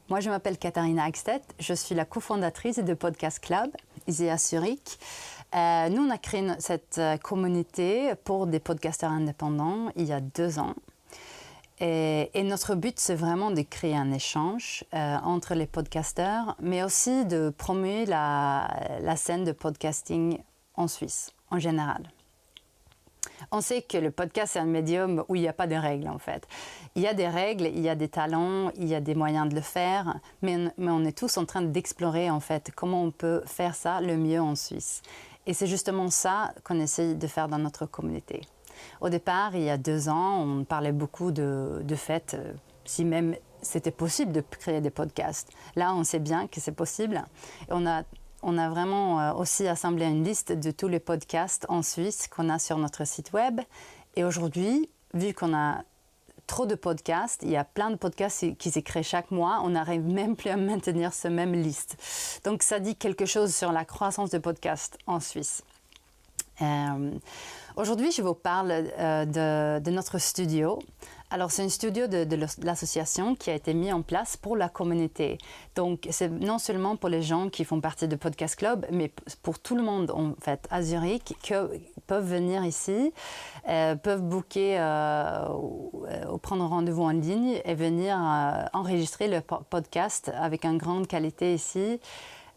I: moi je m'appelle Katharina Radkett, je suis la cofondatrice de Podcast Club ici à Zurich. Nous on a créé cette communauté pour des podcasteurs indépendants il y a 2 ans. Et notre but, c'est vraiment de créer un échange entre les podcasteurs, mais aussi de promouvoir la scène de podcasting en Suisse, en général. On sait que le podcast, c'est un médium où il n'y a pas de règles, en fait. Il y a des règles, il y a des talents, il y a des moyens de le faire, mais on est tous en train d'explorer, en fait, comment on peut faire ça le mieux en Suisse. Et c'est justement ça qu'on essaye de faire dans notre communauté. Au départ, il y a 2 ans, on parlait beaucoup de fait, si même c'était possible de créer des podcasts. Là, on sait bien que c'est possible. Et on a vraiment aussi assemblé une liste de tous les podcasts en Suisse qu'on a sur notre site web. Et aujourd'hui, vu qu'on a trop de podcasts, il y a plein de podcasts qui se créent chaque mois, on n'arrive même plus à maintenir cette même liste. Donc ça dit quelque chose sur la croissance de podcasts en Suisse. Aujourd'hui, je vous parle de notre studio. Alors, c'est un studio de l'association qui a été mis en place pour la communauté. Donc, c'est non seulement pour les gens qui font partie de Podcast Club, mais pour tout le monde, en fait, à Zurich, qui peuvent venir ici, peuvent booker ou prendre rendez-vous en ligne et venir enregistrer le podcast avec une grande qualité ici.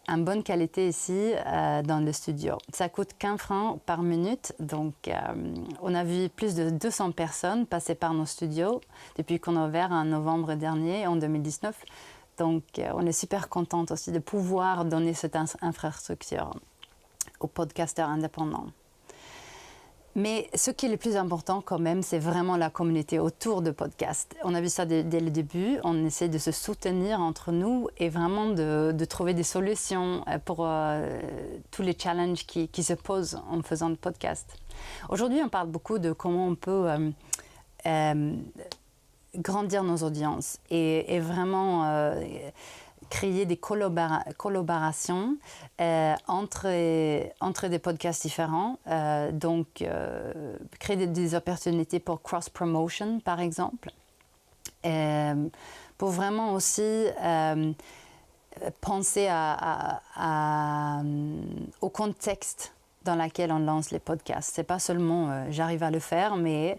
I: Une bonne qualité ici dans le studio. Ça coûte 15 francs par minute. Donc, on a vu plus de 200 personnes passer par nos studios depuis qu'on a ouvert en novembre dernier, en 2019. Donc, on est super contente aussi de pouvoir donner cette infrastructure aux podcasteurs indépendants. Mais ce qui est le plus important quand même, c'est vraiment la communauté autour de podcasts. On a vu ça dès le début. On essaie de se soutenir entre nous et vraiment de trouver des solutions pour tous les challenges qui se posent en faisant le podcast. Aujourd'hui, on parle beaucoup de comment on peut grandir nos audiences et vraiment créer des collaborations entre des podcasts différents. Donc, créer des opportunités pour cross-promotion, par exemple. Pour vraiment aussi penser au contexte dans lequel on lance les podcasts. Ce n'est pas seulement j'arrive à le faire, mais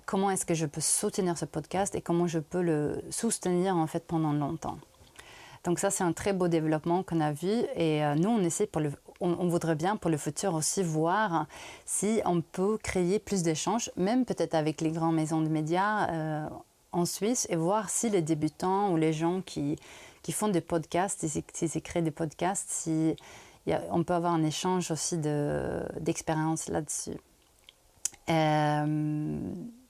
I: comment est-ce que je peux soutenir ce podcast et comment je peux le soutenir en fait pendant longtemps. Donc ça, c'est un très beau développement qu'on a vu et nous, on voudrait bien pour le futur aussi voir si on peut créer plus d'échanges, même peut-être avec les grandes maisons de médias en Suisse et voir si les débutants ou les gens qui font des podcasts, s'ils créent des podcasts, on peut avoir un échange aussi d'expérience là-dessus.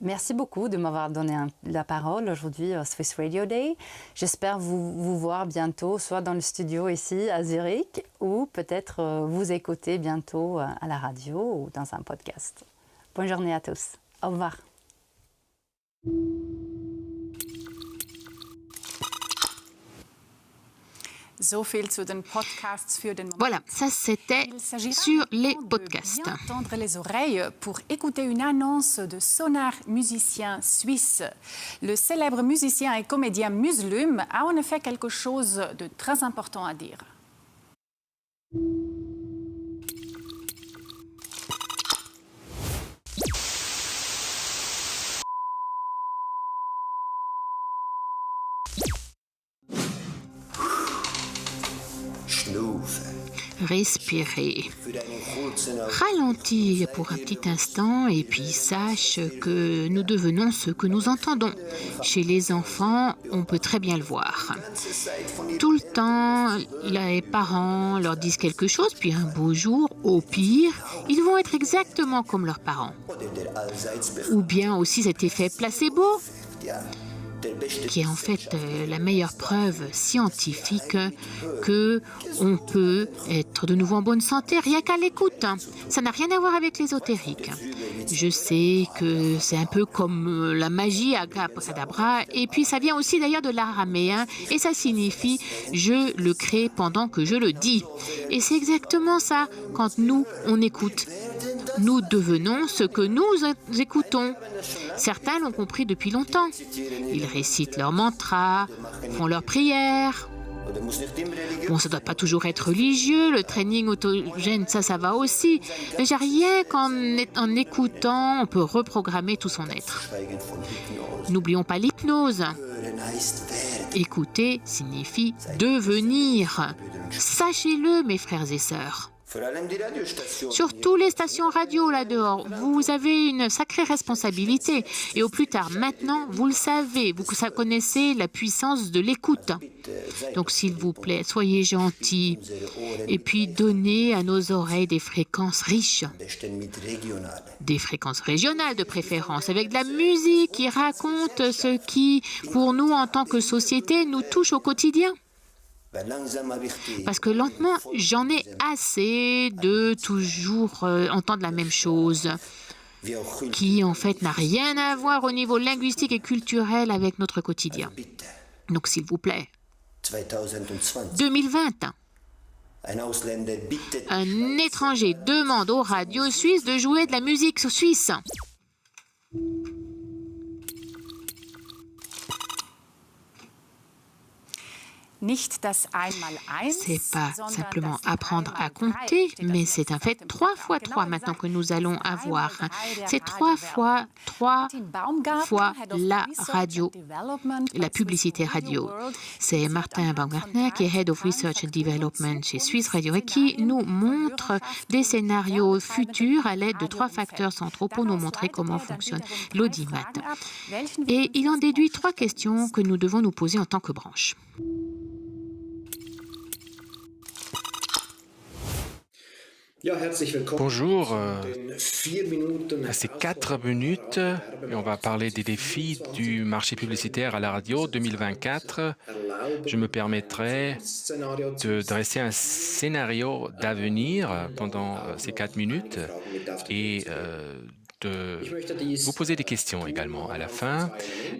I: Merci beaucoup de m'avoir donné la parole aujourd'hui au Swiss Radio Day. J'espère vous voir bientôt, soit dans le studio ici à Zurich, ou peut-être vous écouter bientôt à la radio ou dans un podcast. Bonne journée à tous. Au revoir.
F: Voilà, ça c'était sur les podcasts.
A: Tendre les oreilles pour écouter une annonce de Sonar Musicien Suisse. Le célèbre musicien et comédien Muslim a en effet quelque chose de très important à dire.
F: Respirer, ralentir pour un petit instant et puis sache que nous devenons ce que nous entendons. Chez les enfants, on peut très bien le voir. Tout le temps, les parents leur disent quelque chose, puis un beau jour, au pire, ils vont être exactement comme leurs parents. Ou bien aussi cet effet placebo, qui est en fait la meilleure preuve scientifique qu'on peut être de nouveau en bonne santé rien qu'à l'écoute. Ça n'a rien à voir avec l'ésotérique. Je sais que c'est un peu comme la magie abracadabra, et puis ça vient aussi d'ailleurs de l'araméen, et ça signifie « je le crée pendant que je le dis ». Et c'est exactement ça, quand nous, on écoute. Nous devenons ce que nous écoutons. Certains l'ont compris depuis longtemps. Ils récitent leurs mantras, font leurs prières. Bon, ça ne doit pas toujours être religieux, le training autogène, ça va aussi. Déjà, rien qu'en écoutant, on peut reprogrammer tout son être. N'oublions pas l'hypnose. Écouter signifie devenir. Sachez-le, mes frères et sœurs. Surtout les stations radio là-dehors, vous avez une sacrée responsabilité. Et au plus tard, maintenant, vous le savez, vous connaissez la puissance de l'écoute. Donc, s'il vous plaît, soyez gentils. Et puis, donnez à nos oreilles des fréquences riches. Des fréquences régionales de préférence, avec de la musique qui raconte ce qui, pour nous, en tant que société, nous touche au quotidien. Parce que lentement, j'en ai assez de toujours entendre la même chose, qui en fait n'a rien à voir au niveau linguistique et culturel avec notre quotidien. Donc s'il vous plaît, 2020, un étranger demande aux radios suisses de jouer de la musique suisse. C'est pas simplement apprendre à compter, mais c'est un fait 3 fois 3 maintenant que nous allons avoir. C'est 3 fois la radio, la publicité radio. C'est Martin Baumgartner qui est Head of Research and Development chez Swiss Radio et qui nous montre des scénarios futurs à l'aide de 3 facteurs centraux pour nous montrer comment fonctionne l'audimat. Et il en déduit 3 questions que nous devons nous poser en tant que branche.
G: Bonjour, à ces 4 minutes, et on va parler des défis du marché publicitaire à la radio 2024. Je me permettrai de dresser un scénario d'avenir pendant ces 4 minutes et de vous poser des questions également à la fin.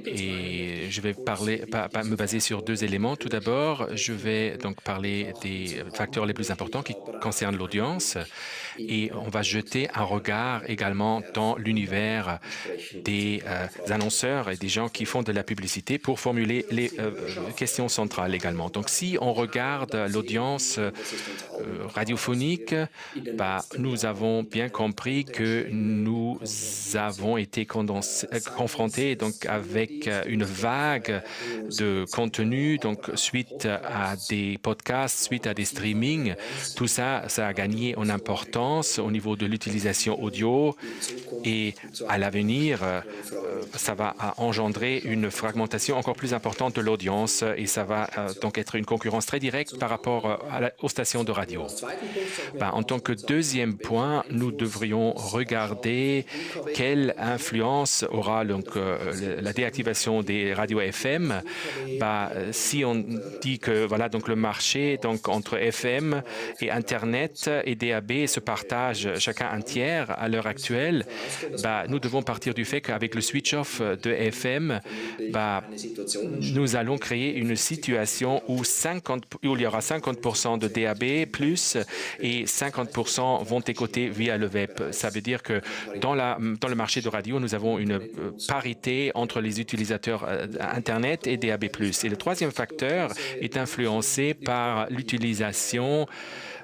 G: Et je vais me baser sur 2 éléments. Tout d'abord, je vais donc parler des facteurs les plus importants qui concernent l'audience et on va jeter un regard également dans l'univers des annonceurs et des gens qui font de la publicité pour formuler les questions centrales également. Donc, si on regarde l'audience radiophonique, nous avons bien compris que nous avons été confrontés donc avec une vague de contenu, donc suite à des podcasts, suite à des streamings. Tout ça, ça a gagné en importance au niveau de l'utilisation audio et à l'avenir, ça va engendrer une fragmentation encore plus importante de l'audience et ça va donc être une concurrence très directe par rapport aux stations de radio. En tant que deuxième point, nous devrions regarder quelle influence aura donc la déactivation des radios FM. Si on dit que voilà donc le marché donc entre FM et Internet et DAB se partagent chacun un tiers à l'heure actuelle, nous devons partir du fait qu'avec le switch-off de FM, nous allons créer une situation où il y aura 50% de DAB+, et 50% vont écouter via le web. Ça veut dire que dans le marché de radio, nous avons une parité entre les utilisateurs Internet et DAB+. Et le troisième facteur est influencé par l'utilisation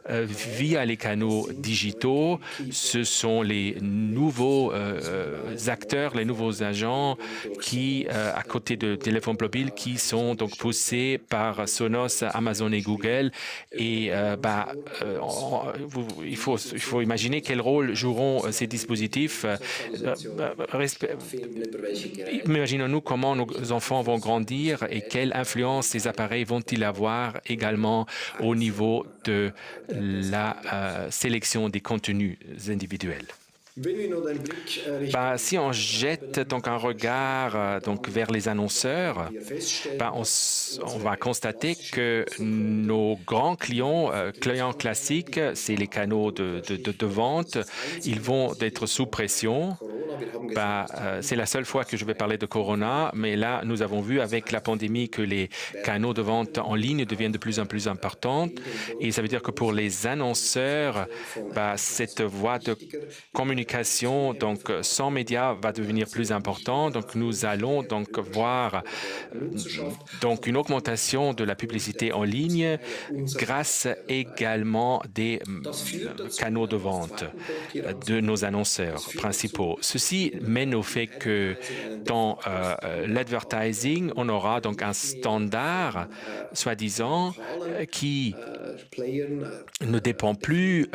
G: via les canaux digitaux. Ce sont les nouveaux acteurs, les nouveaux agents qui, à côté de téléphones mobiles, qui sont donc poussés par Sonos, Amazon et Google. Et il faut imaginer quel rôle joueront ces dispositifs. Imaginons-nous comment nos enfants vont grandir et quelle influence ces appareils vont-ils avoir également au niveau de la sélection des contenus individuels. Si on jette donc un regard vers les annonceurs, on va constater que nos grands clients classiques, c'est les canaux de vente, ils vont être sous pression. C'est la seule fois que je vais parler de Corona, mais là, nous avons vu avec la pandémie que les canaux de vente en ligne deviennent de plus en plus importants. Et ça veut dire que pour les annonceurs, cette voie de communication donc sans médias va devenir plus importante. Donc, nous allons donc voir donc une augmentation de la publicité en ligne grâce également des canaux de vente de nos annonceurs principaux. Ceci mène au fait que dans l'advertising, on aura donc un standard, soi-disant, qui ne dépend plus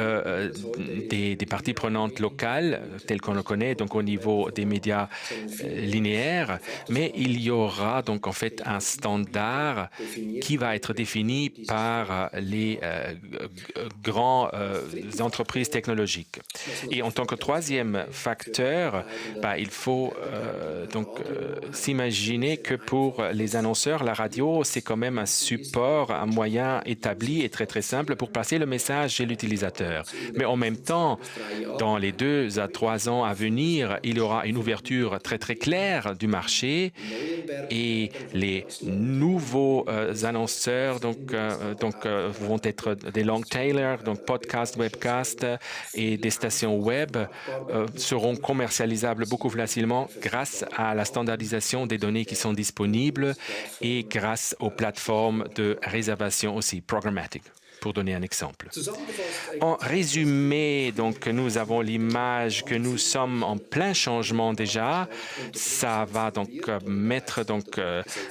G: des parties prenantes locales, telles qu'on le connaît, donc au niveau des médias linéaires, mais il y aura donc en fait un standard qui va être défini par les grandes entreprises technologiques. Et en tant que troisième facteur, il faut s'imaginer que pour les annonceurs, la radio, c'est quand même un support, un moyen établi et très très simple pour passer le message chez l'utilisateur. Mais en même temps, dans les 2 à 3 ans à venir, il y aura une ouverture très très claire du marché et les nouveaux annonceurs vont être des long tailers, donc podcast, webcast et des stations web seront commercialisables beaucoup plus facilement grâce à la standardisation des données qui sont disponibles et grâce aux plateformes de réservation aussi, programmatic, pour donner un exemple. En résumé, donc, nous avons l'image que nous sommes en plein changement déjà. Ça va donc mettre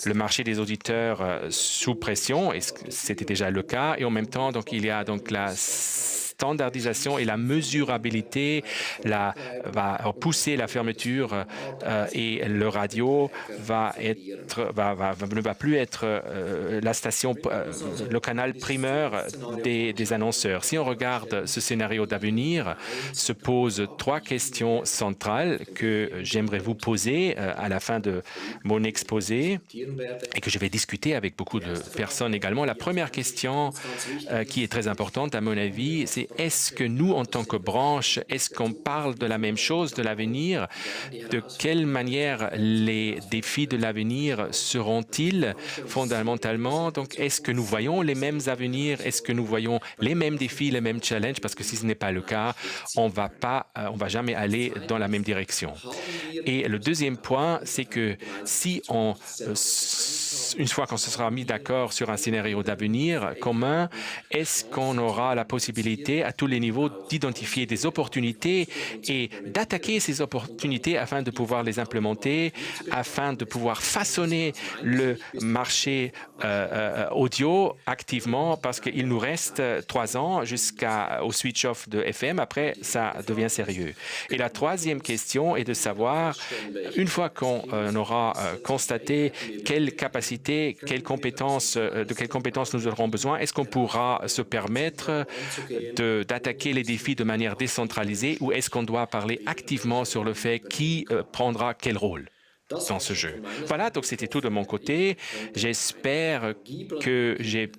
G: le marché des auditeurs sous pression, et c'était déjà le cas. Et en même temps, donc, il y a donc la standardisation et la mesurabilité va pousser la fermeture et le radio ne va plus être la station, le canal primeur des annonceurs. Si on regarde ce scénario d'avenir, se posent 3 questions centrales que j'aimerais vous poser à la fin de mon exposé et que je vais discuter avec beaucoup de personnes également. La première question qui est très importante à mon avis, c'est est-ce que nous, en tant que branche, est-ce qu'on parle de la même chose, de l'avenir? De quelle manière les défis de l'avenir seront-ils fondamentalement? Donc, est-ce que nous voyons les mêmes avenirs? Est-ce que nous voyons les mêmes défis, les mêmes challenges? Parce que si ce n'est pas le cas, on va jamais aller dans la même direction. Et le deuxième point, c'est que si une fois qu'on se sera mis d'accord sur un scénario d'avenir commun, est-ce qu'on aura la possibilité à tous les niveaux d'identifier des opportunités et d'attaquer ces opportunités afin de pouvoir les implémenter, afin de pouvoir façonner le marché audio activement, parce qu'il nous reste 3 ans jusqu'au switch-off de FM. Après, ça devient sérieux. Et la troisième question est de savoir, une fois qu'on aura constaté quelles capacités, de quelles compétences nous aurons besoin, est-ce qu'on pourra se permettre d'attaquer les défis de manière décentralisée ou est-ce qu'on doit parler activement sur le fait qui prendra quel rôle dans ce jeu? Voilà, donc c'était tout de mon côté. J'espère que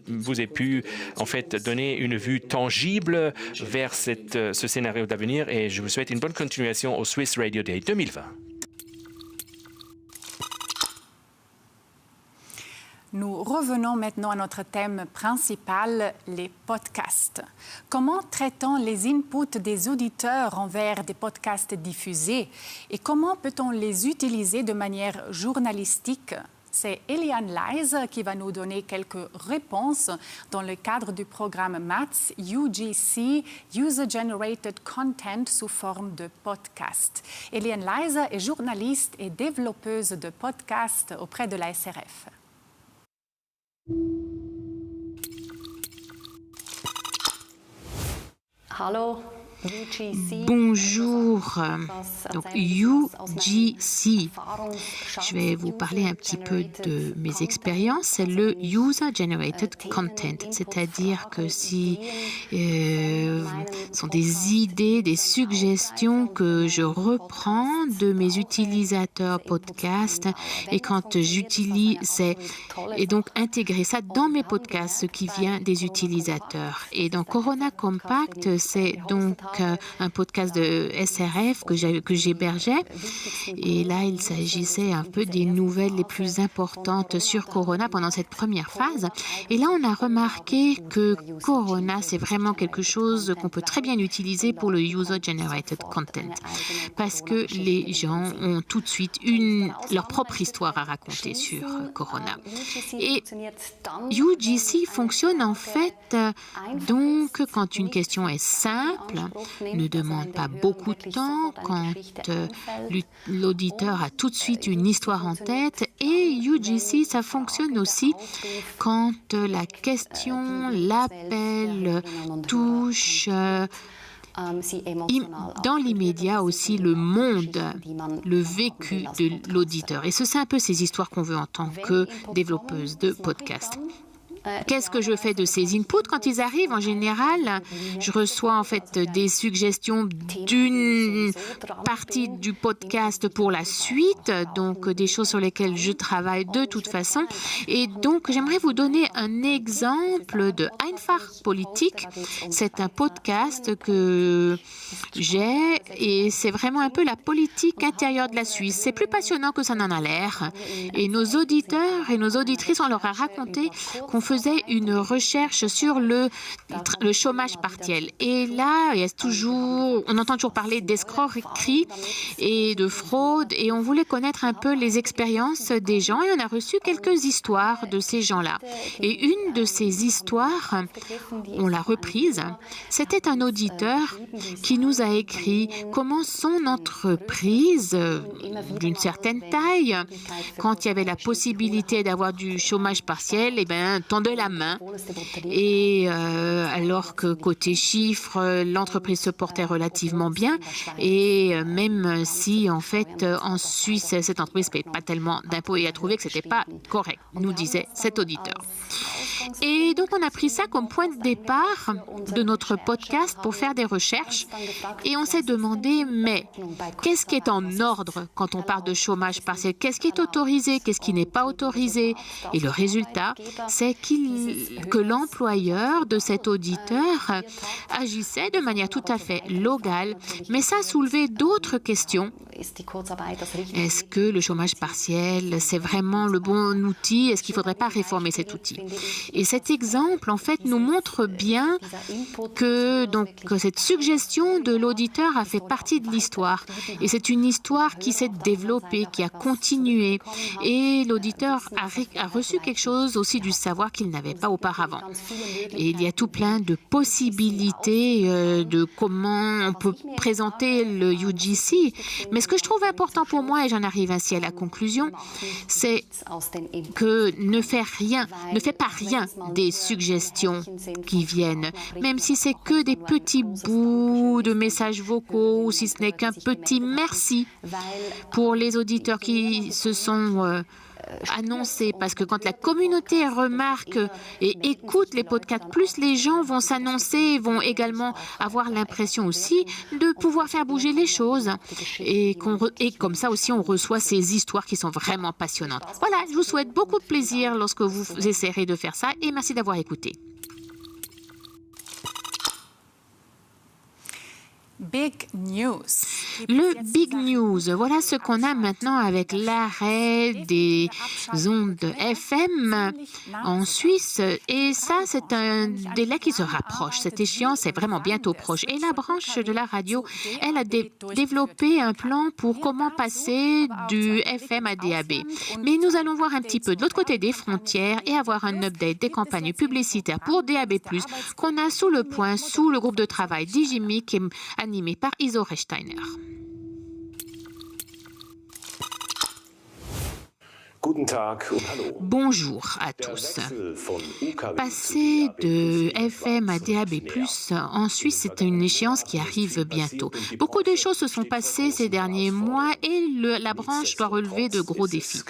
G: vous ai pu en fait donner une vue tangible vers ce scénario d'avenir et je vous souhaite une bonne continuation au Swiss Radio Day 2020.
A: Nous revenons maintenant à notre thème principal, les podcasts. Comment traitons les inputs des auditeurs envers des podcasts diffusés et comment peut-on les utiliser de manière journalistique? C'est Eliane Leise qui va nous donner quelques réponses dans le cadre du programme MATS UGC, User Generated Content sous forme de podcast. Eliane Leise est journaliste et développeuse de podcasts auprès de la SRF.
F: Bonjour, donc UGC. Je vais vous parler un petit peu de mes expériences. C'est le User Generated Content, c'est-à-dire que ce sont des idées, des suggestions que je reprends de mes utilisateurs podcast et quand j'utilise et donc intégrer ça dans mes podcasts, ce qui vient des utilisateurs. Et donc Corona Compact, c'est donc un podcast de SRF que j'hébergeais. Et là, il s'agissait un peu des nouvelles les plus importantes sur Corona pendant cette première phase. Et là, on a remarqué que Corona, c'est vraiment quelque chose qu'on peut très bien utiliser pour le User-Generated Content. Parce que les gens ont tout de suite leur propre histoire à raconter sur Corona. Et UGC fonctionne en fait donc quand une question est simple ne demande pas beaucoup de temps quand l'auditeur a tout de suite une histoire en tête. Et UGC, ça fonctionne aussi quand la question, l'appel touche dans l'immédiat aussi le monde, le vécu de l'auditeur. Et c'est un peu ces histoires qu'on veut en tant que développeuse de podcast. Qu'est-ce que je fais de ces inputs quand ils arrivent? En général, je reçois en fait des suggestions d'une partie du podcast pour la suite, donc des choses sur lesquelles je travaille de toute façon. Et donc, j'aimerais vous donner un exemple de Einfach Politik. C'est un podcast que j'ai et c'est vraiment un peu la politique intérieure de la Suisse. C'est plus passionnant que ça n'en a l'air. Et nos auditeurs et nos auditrices, on leur a raconté qu'on faisait une recherche sur le chômage partiel. Et là, on entend toujours parler d'escroquerie et de fraude, et on voulait connaître un peu les expériences des gens, et on a reçu quelques histoires de ces gens-là. Et une de ces histoires, on l'a reprise, c'était un auditeur qui nous a écrit comment son entreprise, d'une certaine taille, quand il y avait la possibilité d'avoir du chômage partiel, tendait la main. Et alors que côté chiffres, l'entreprise se portait relativement bien. Et même si, en fait, en Suisse, cette entreprise ne paye pas tellement d'impôts, et a trouvé que ce n'était pas correct, nous disait cet auditeur. Et donc, on a pris ça comme point de départ de notre podcast pour faire des recherches. Et on s'est demandé, mais qu'est-ce qui est en ordre quand on parle de chômage partiel? Qu'est-ce qui est autorisé? Qu'est-ce qui n'est pas autorisé? Et le résultat, c'est que l'employeur de cet auditeur agissait de manière tout à fait légale. Mais ça a soulevé d'autres questions. Est-ce que le chômage partiel, c'est vraiment le bon outil? Est-ce qu'il ne faudrait pas réformer cet outil? Et cet exemple, en fait, nous montre bien que cette suggestion de l'auditeur a fait partie de l'histoire. Et c'est une histoire qui s'est développée, qui a continué. Et l'auditeur a reçu quelque chose aussi du savoir qu'il n'avait pas auparavant. Et il y a tout plein de possibilités de comment on peut présenter le UGC. Mais ce que je trouve important pour moi, et j'en arrive ainsi à la conclusion, c'est que ne fais pas rien des suggestions qui viennent, même si c'est que des petits bouts de messages vocaux ou si ce n'est qu'un petit merci pour les auditeurs qui se sont annoncer, parce que quand la communauté remarque et écoute les podcasts, plus les gens vont s'annoncer, vont également avoir l'impression aussi de pouvoir faire bouger les choses. Et comme ça aussi, on reçoit ces histoires qui sont vraiment passionnantes. Voilà, je vous souhaite beaucoup de plaisir lorsque vous essaierez de faire ça et merci d'avoir écouté.
A: Big news.
F: Le big news, voilà ce qu'on a maintenant avec l'arrêt des ondes FM en Suisse. Et ça, c'est un délai qui se rapproche. Cette échéance est vraiment bientôt proche. Et la branche de la radio, elle a développé un plan pour comment passer du FM à DAB. Mais nous allons voir un petit peu de l'autre côté des frontières et avoir un update des campagnes publicitaires pour DAB+, qu'on a sous le poing, sous le groupe de travail Digimi, qui est animé par Iso Rechsteiner. Bonjour à tous. Passer de FM à DAB+, en Suisse, c'est une échéance qui arrive bientôt. Beaucoup de choses se sont passées ces derniers mois et la branche doit relever de gros défis.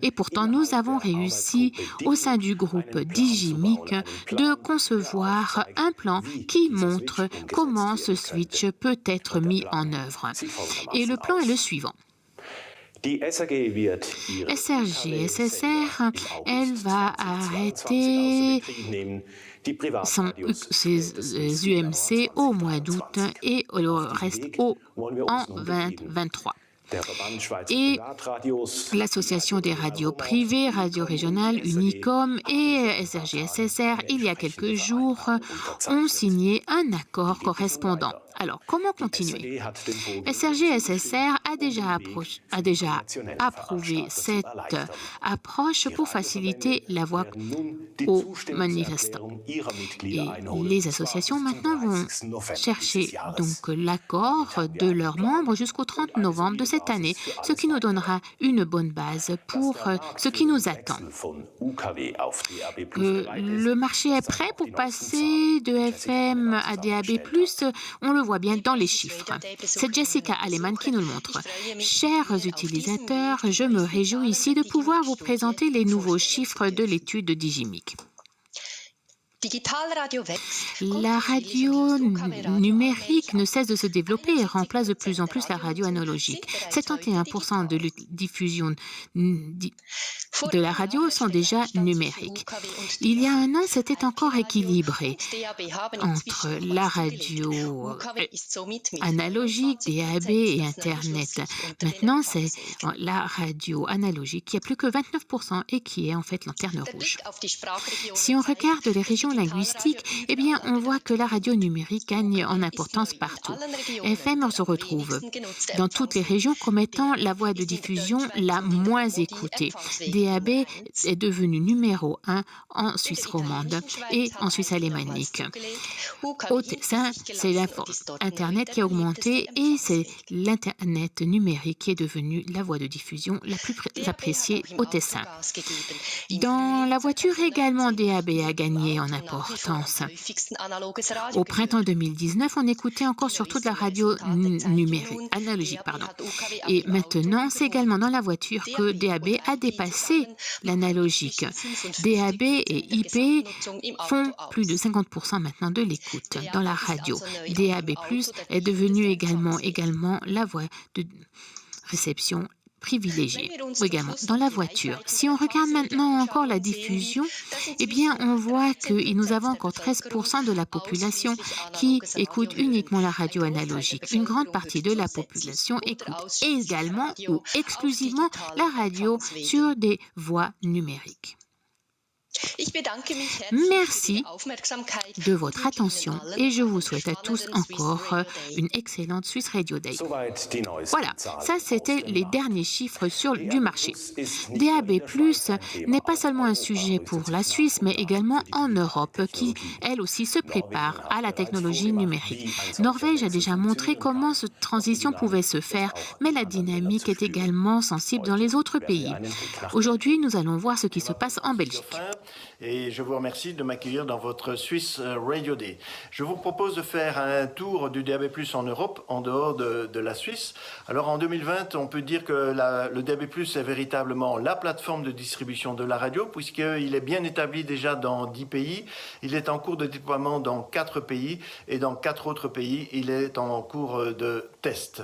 F: Et pourtant, nous avons réussi, au sein du groupe Digimic, de concevoir un plan qui montre comment ce switch peut être mis en œuvre. Et le plan est le suivant. SRG, SSR, elle va arrêter ses UMC au mois d'août et le reste en 2023. Et l'association des radios privées, Radio Régionale, Unicom et SRG-SSR, il y a quelques jours, ont signé un accord correspondant. Alors, comment continuer? SRG-SSR a déjà approuvé cette approche pour faciliter la voie aux manifestants. Et les associations maintenant vont chercher donc l'accord de leurs membres jusqu'au 30 novembre de cette année, ce qui nous donnera une bonne base pour ce qui nous attend. Le marché est prêt pour passer de FM à DAB+, on le voit bien dans les chiffres. C'est Jessica Aleman qui nous le montre. Chers utilisateurs, je me réjouis ici de pouvoir vous présenter les nouveaux chiffres de l'étude de Digimic. La radio numérique ne cesse de se développer et remplace de plus en plus la radio analogique. 71% de diffusion de la radio sont déjà numériques. Il y a un an, c'était encore équilibré entre la radio analogique, DAB et Internet. Maintenant, c'est la radio analogique qui a plus que 29% et qui est en fait lanterne rouge. Si on regarde les régions linguistiques, eh bien, on voit que la radio numérique gagne en importance partout. FM se retrouve dans toutes les régions comme étant la voie de diffusion la moins écoutée. DAB est devenu numéro 1 en Suisse romande et en Suisse alémanique. Au Tessin, c'est l'Internet qui a augmenté et c'est l'Internet numérique qui est devenu la voie de diffusion la plus appréciée au Tessin. Dans la voiture également, DAB a gagné en importance. Au printemps 2019, on écoutait encore surtout de la radio analogique. Et maintenant, c'est également dans la voiture que DAB a dépassé l'analogique. DAB et IP font plus de 50% maintenant de l'écoute dans la radio. DAB+ est devenu également la voie de réception privilégiée, également dans la voiture. Si on regarde maintenant encore la diffusion, eh bien, on voit que nous avons encore 13% de la population qui écoute uniquement la radio analogique. Une grande partie de la population écoute également ou exclusivement la radio sur des voies numériques. Merci de votre attention et je vous souhaite à tous encore une excellente Swiss Radio Day. Voilà, ça c'était les derniers chiffres du marché. DAB+ n'est pas seulement un sujet pour la Suisse, mais également en Europe, qui elle aussi se prépare à la technologie numérique. Norvège a déjà montré comment cette transition pouvait se faire, mais la dynamique est également sensible dans les autres pays. Aujourd'hui, nous allons voir ce qui se passe en Belgique.
J: Et je vous remercie de m'accueillir dans votre Swiss Radio Day. Je vous propose de faire un tour du DAB+ en Europe, en dehors de la Suisse. Alors en 2020, on peut dire que le DAB+ est véritablement la plateforme de distribution de la radio, puisqu'il est bien établi déjà dans 10 pays. Il est en cours de déploiement dans 4 pays, et dans 4 autres pays, il est en cours de test.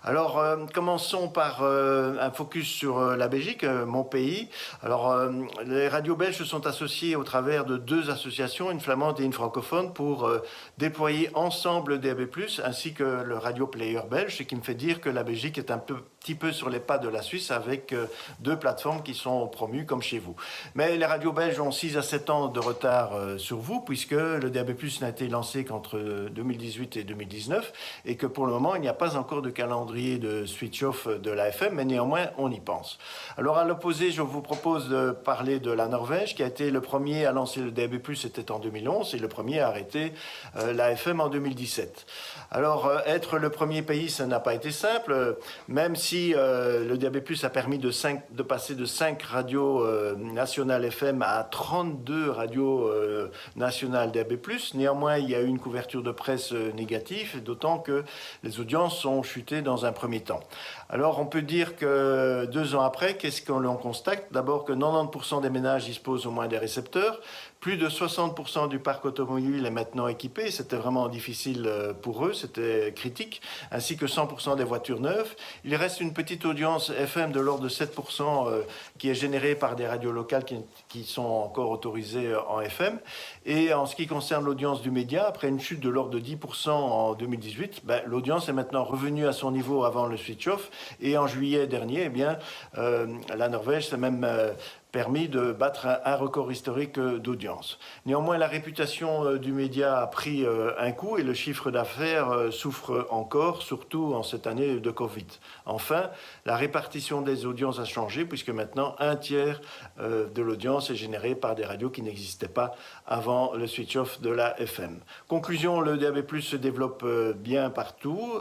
J: Alors commençons par un focus sur la Belgique, mon pays. Alors les radios belges sont associées au travers de 2 associations, une flamande et une francophone, pour déployer ensemble DAB+, ainsi que le radio player belge, ce qui me fait dire que la Belgique est un petit peu sur les pas de la Suisse, avec 2 plateformes qui sont promues comme chez vous. Mais les radios belges ont 6 à 7 ans de retard sur vous, puisque le DAB+ n'a été lancé qu'entre 2018 et 2019, et que pour le moment, il n'y a pas encore de calendrier de switch-off de la FM, mais néanmoins, on y pense. Alors à l'opposé, je vous propose de parler de la Norvège, qui a été le premier à lancer le DAB+, c'était en 2011, et le premier à arrêter la FM en 2017. Alors, être le premier pays, ça n'a pas été simple, même si le DAB+ a permis de passer de 5 radios nationales FM à 32 radios nationales DAB+. Néanmoins, il y a eu une couverture de presse négative, d'autant que les audiences ont chuté dans un premier temps. Alors, on peut dire que 2 ans après, qu'est-ce que l'on constate? D'abord que 90% des ménages disposent au moins des récepteurs, Plus de 60% du parc automobile est maintenant équipé. C'était vraiment difficile pour eux, c'était critique, ainsi que 100% des voitures neuves. Il reste une petite audience FM de l'ordre de 7% qui est générée par des radios locales qui sont encore autorisées en FM. Et en ce qui concerne l'audience du média, après une chute de l'ordre de 10% en 2018, l'audience est maintenant revenue à son niveau avant le switch-off. Et en juillet dernier, eh bien, la Norvège s'est même permis de battre un record historique d'audience. Néanmoins, la réputation du média a pris un coup et le chiffre d'affaires souffre encore, surtout en cette année de Covid. Enfin, la répartition des audiences a changé puisque maintenant, un tiers de l'audience est générée par des radios qui n'existaient pas avant le switch-off de la FM. Conclusion, le DAB+ se développe bien partout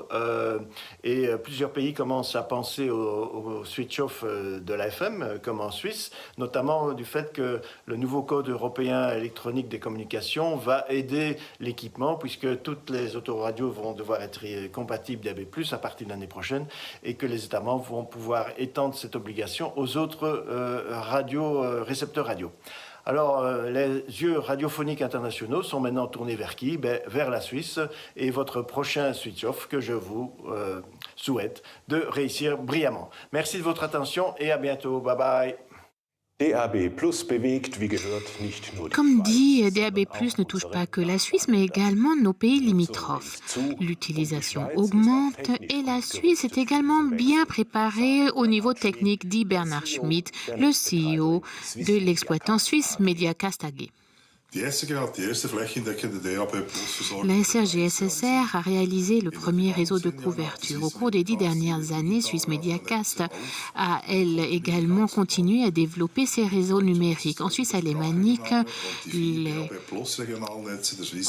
J: et plusieurs pays commencent à penser au switch-off de la FM, comme en Suisse, notamment du fait que le nouveau code européen électronique des communications va aider l'équipement puisque toutes les autoradios vont devoir être compatibles DAB+, à partir de l'année prochaine et que les États membres vont pouvoir étendre cette obligation aux autres récepteurs radio. Alors, les yeux radiophoniques internationaux sont maintenant tournés vers qui? Vers la Suisse et votre prochain switch-off que je vous souhaite de réussir brillamment. Merci de votre attention et à bientôt. Bye bye.
F: Comme dit, DAB+ ne touche pas que la Suisse, mais également nos pays limitrophes. L'utilisation augmente et la Suisse est également bien préparée au niveau technique, dit Bernard Schmidt, le CEO de l'exploitant suisse Mediacast AG. La SRG-SSR a réalisé le premier réseau de couverture. Au cours des 10 dernières années, Swiss Mediacast a, elle, également continué à développer ses réseaux numériques. En Suisse alémanique, les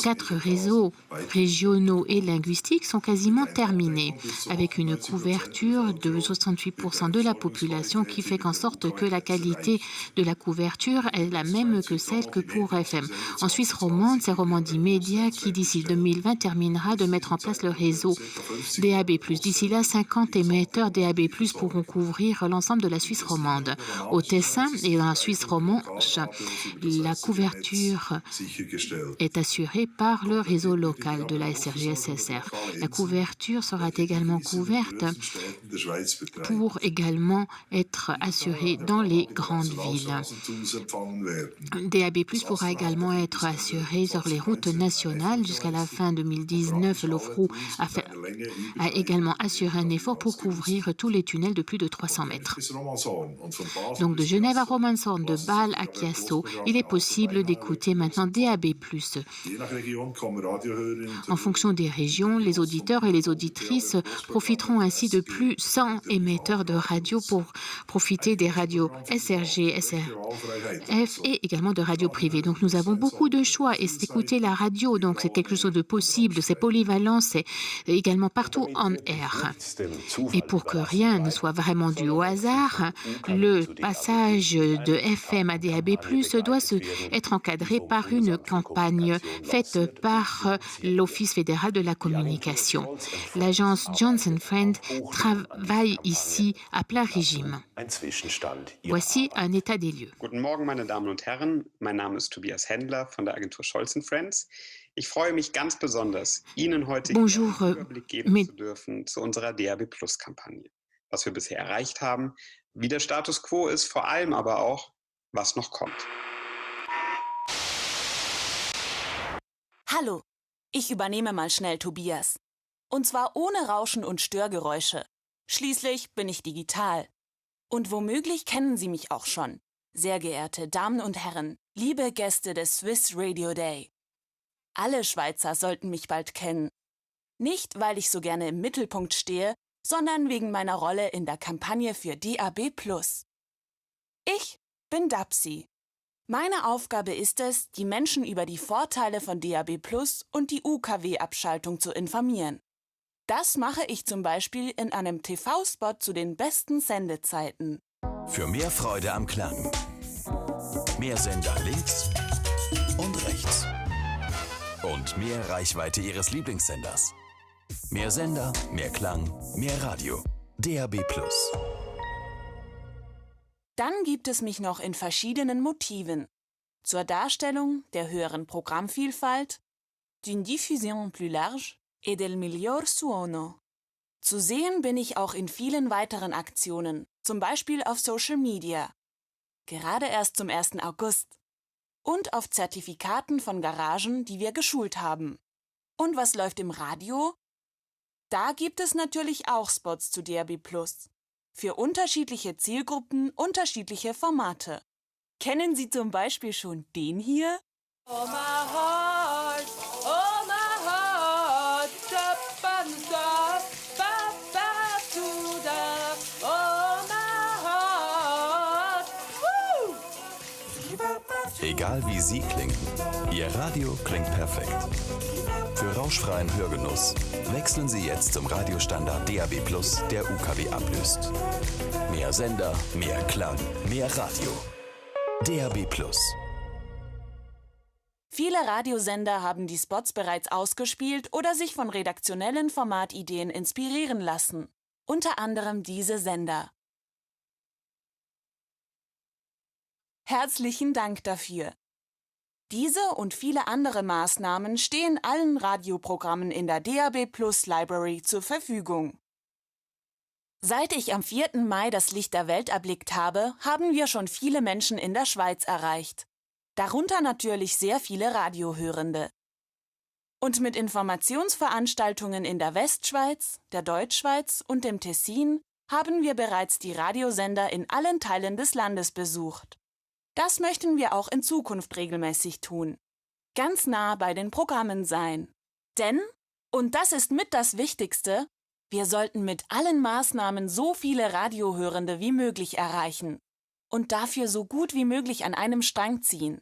F: 4 réseaux régionaux et linguistiques sont quasiment terminés, avec une couverture de 68% de la population, qui fait qu'en sorte que la qualité de la couverture est la même que celle que pour FM. En Suisse romande, c'est Romandie Média qui, d'ici 2020, terminera de mettre en place le réseau DAB+. D'ici là, 50 émetteurs DAB+ pourront couvrir l'ensemble de la Suisse romande. Au Tessin et dans la Suisse romanche, la couverture est assurée par le réseau local de la SRG-SSR. La couverture sera également couverte pour également être assurée dans les grandes villes. DAB+ pourra également être assuré sur les routes nationales. Jusqu'à la fin 2019, l'OFRU a également assuré un effort pour couvrir tous les tunnels de plus de 300 mètres. Donc de Genève à Romanshorn, de Bâle à Chiasso, il est possible d'écouter maintenant DAB+. En fonction des régions, les auditeurs et les auditrices profiteront ainsi de plus 100 émetteurs de radio pour profiter des radios SRG, SRF et également de radios privées. Donc nous avons beaucoup de choix et c'est écouter la radio, donc c'est quelque chose de possible, c'est polyvalent, c'est également partout en air. Et pour que rien ne soit vraiment dû au hasard, le passage de FM à DAB+ doit être encadré par une campagne faite par l'Office fédéral de la communication. L'agence Johnson Friend travaille ici à plein régime. Voici un état des lieux.
K: Guten Morgen, meine Damen und Herren. Mein Name ist Tobias Händler von der Agentur Scholz & Friends. Ich freue mich ganz besonders, Ihnen heute einen Überblick geben zu dürfen zu unserer DAB+-Kampagne. Was wir bisher erreicht haben, wie der Status quo ist, vor allem aber auch, was noch kommt.
L: Hallo, ich übernehme mal schnell Tobias. Und zwar ohne Rauschen und Störgeräusche. Schließlich bin ich digital. Und womöglich kennen Sie mich auch schon. Sehr geehrte Damen und Herren, liebe Gäste des Swiss Radio Day. Alle Schweizer sollten mich bald kennen. Nicht, weil ich so gerne im Mittelpunkt stehe, sondern wegen meiner Rolle in der Kampagne für DAB+. Ich bin Dapsi. Meine Aufgabe ist es, die Menschen über die Vorteile von DAB+ und die UKW-Abschaltung zu informieren. Das mache ich zum Beispiel in einem TV-Spot zu den besten Sendezeiten.
M: Für mehr Freude am Klang. Mehr Sender links und rechts. Und mehr Reichweite Ihres Lieblingssenders. Mehr Sender, mehr Klang, mehr Radio. DAB+.
L: Dann gibt es mich noch in verschiedenen Motiven. zur Darstellung der höheren Programmvielfalt, d'une diffusion plus large et del miglior suono. Zu sehen bin ich auch in vielen weiteren Aktionen, zum Beispiel auf Social Media, gerade erst zum 1. August, und auf Zertifikaten von Garagen, die wir geschult haben. Und was läuft im Radio? Da gibt es natürlich auch Spots zu DAB+. Für unterschiedliche Zielgruppen, unterschiedliche Formate. Kennen Sie zum Beispiel schon den hier? Oh my heart, oh my heart, stop and stop, ba to da, oh my heart, woo!
M: Egal wie Sie klingen, Ihr Radio klingt perfekt. Für rauschfreien Hörgenuss wechseln Sie jetzt zum Radiostandard DAB+, der UKW ablöst. Mehr Sender, mehr Klang, mehr Radio. DAB+.
L: Viele Radiosender haben die Spots bereits ausgespielt oder sich von redaktionellen Formatideen inspirieren lassen. Unter anderem diese Sender. Herzlichen Dank dafür. Diese und viele andere Maßnahmen stehen allen Radioprogrammen in der DAB+ Library zur Verfügung. Seit ich am 4. Mai das Licht der Welt erblickt habe, haben wir schon viele Menschen in der Schweiz erreicht. Darunter natürlich sehr viele Radiohörende. Und mit Informationsveranstaltungen in der Westschweiz, der Deutschschweiz und dem Tessin haben wir bereits die Radiosender in allen Teilen des Landes besucht. Das möchten wir auch in Zukunft regelmäßig tun. Ganz nah bei den Programmen sein. Denn, und das ist mit das Wichtigste, wir sollten mit allen Maßnahmen so viele Radiohörende wie möglich erreichen und dafür so gut wie möglich an einem Strang ziehen.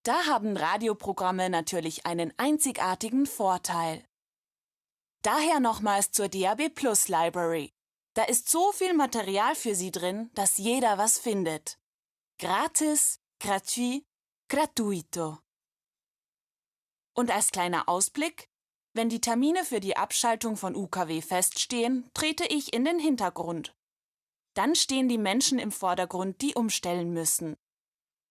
L: Da haben Radioprogramme natürlich einen einzigartigen Vorteil. Daher nochmals zur DAB+ Library. Da ist so viel Material für Sie drin, dass jeder was findet. Gratis, gratuit, gratuito. Und als kleiner Ausblick, wenn die Termine für die Abschaltung von UKW feststehen, trete ich in den Hintergrund. Dann stehen die Menschen im Vordergrund, die umstellen müssen.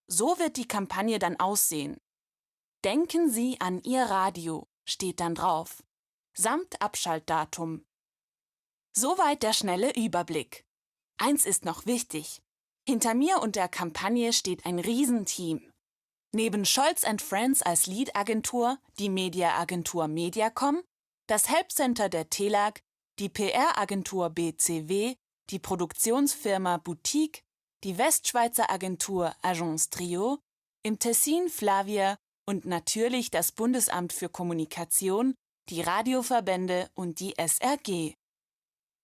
L: So wird die Kampagne dann aussehen. Denken Sie an Ihr Radio, steht dann drauf, samt Abschaltdatum. Soweit der schnelle Überblick. Eins ist noch wichtig. Hinter mir und der Kampagne steht ein Riesenteam. Neben Scholz & Friends als Lead-Agentur, die Media-Agentur Mediacom, das Help-Center der TELAG, die PR-Agentur BCW, die Produktionsfirma Boutique, die Westschweizer Agentur Agence Trio, im Tessin Flavia und natürlich das Bundesamt für Kommunikation, die Radioverbände und die SRG.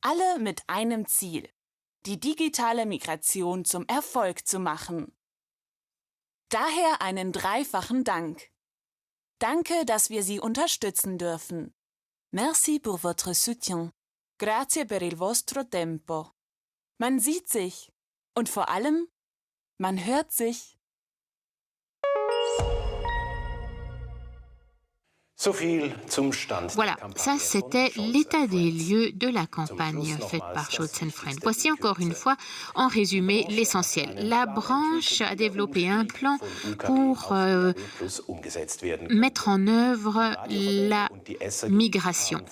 L: Alle mit einem Ziel: die digitale Migration zum Erfolg zu machen. Daher einen dreifachen Dank. Danke, dass wir Sie unterstützen dürfen. Merci pour votre soutien. Grazie per il vostro tempo. Man sieht sich und vor allem, man hört sich.
F: Voilà, ça c'était l'état des lieux de la campagne faite par Scholz & Friends. Voici encore une fois, en résumé, l'essentiel. La branche a développé un plan pour mettre en œuvre la migration.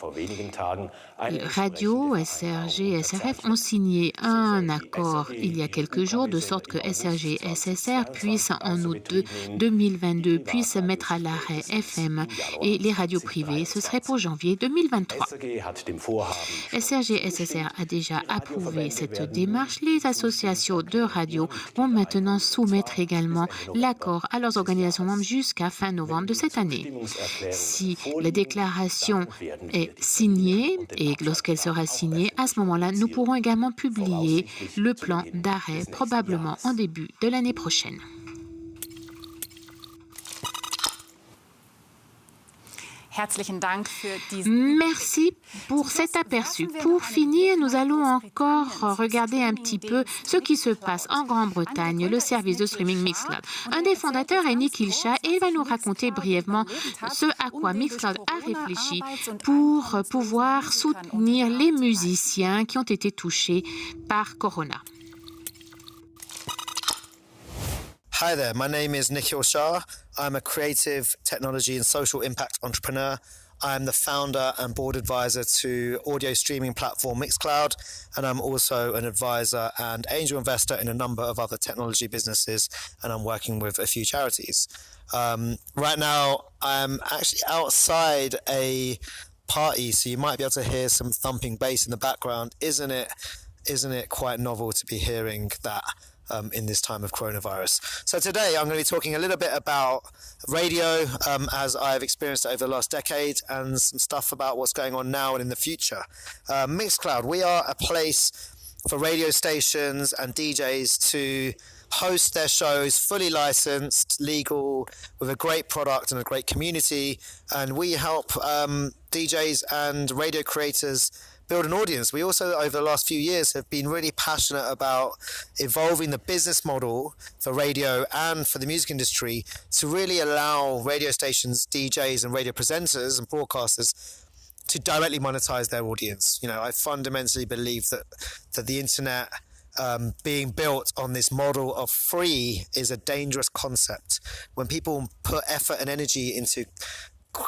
F: Radio, SRG, SRF ont signé un accord il y a quelques jours, de sorte que SRG et SSR puissent en août 2022 puissent mettre à l'arrêt FM et les radios privées. Ce serait pour janvier 2023. SRG SSR a déjà approuvé cette démarche. Les associations de radio vont maintenant soumettre également l'accord à leurs organisations membres jusqu'à fin novembre de cette année. Si la déclaration est signée et lorsqu'elle sera signée, à ce moment-là, nous pourrons également publier le plan d'arrêt probablement en début de l'année prochaine. Merci pour cet aperçu. Pour finir, nous allons encore regarder un petit peu ce qui se passe en Grande-Bretagne, le service de streaming Mixcloud. Un des fondateurs est Nick Hilsha et il va nous raconter brièvement ce à quoi Mixcloud a réfléchi pour pouvoir soutenir les musiciens qui ont été touchés par Corona.
N: Hi there, my name is Nikhil Shah. I'm a creative technology and social impact entrepreneur. I'm the founder and board advisor to audio streaming platform Mixcloud, and I'm also an advisor and angel investor in a number of other technology businesses, and I'm working with a few charities. Right now, I'm actually outside a party, so you might be able to hear some thumping bass in the background. Isn't it quite novel to be hearing that in this time of coronavirus? So today I'm going to be talking a little bit about radio as I've experienced it over the last decade, and some stuff about what's going on now and in the future. Mixcloud, we are a place for radio stations and DJs to host their shows fully licensed, legal, with a great product and a great community, and we help DJs and radio creators build an audience. We also, over the last few years, have been really passionate about evolving the business model for radio and for the music industry to really allow radio stations, DJs and radio presenters and broadcasters to directly monetize their audience. You know, I fundamentally believe that the internet being built on this model of free is a dangerous concept. When people put effort and energy into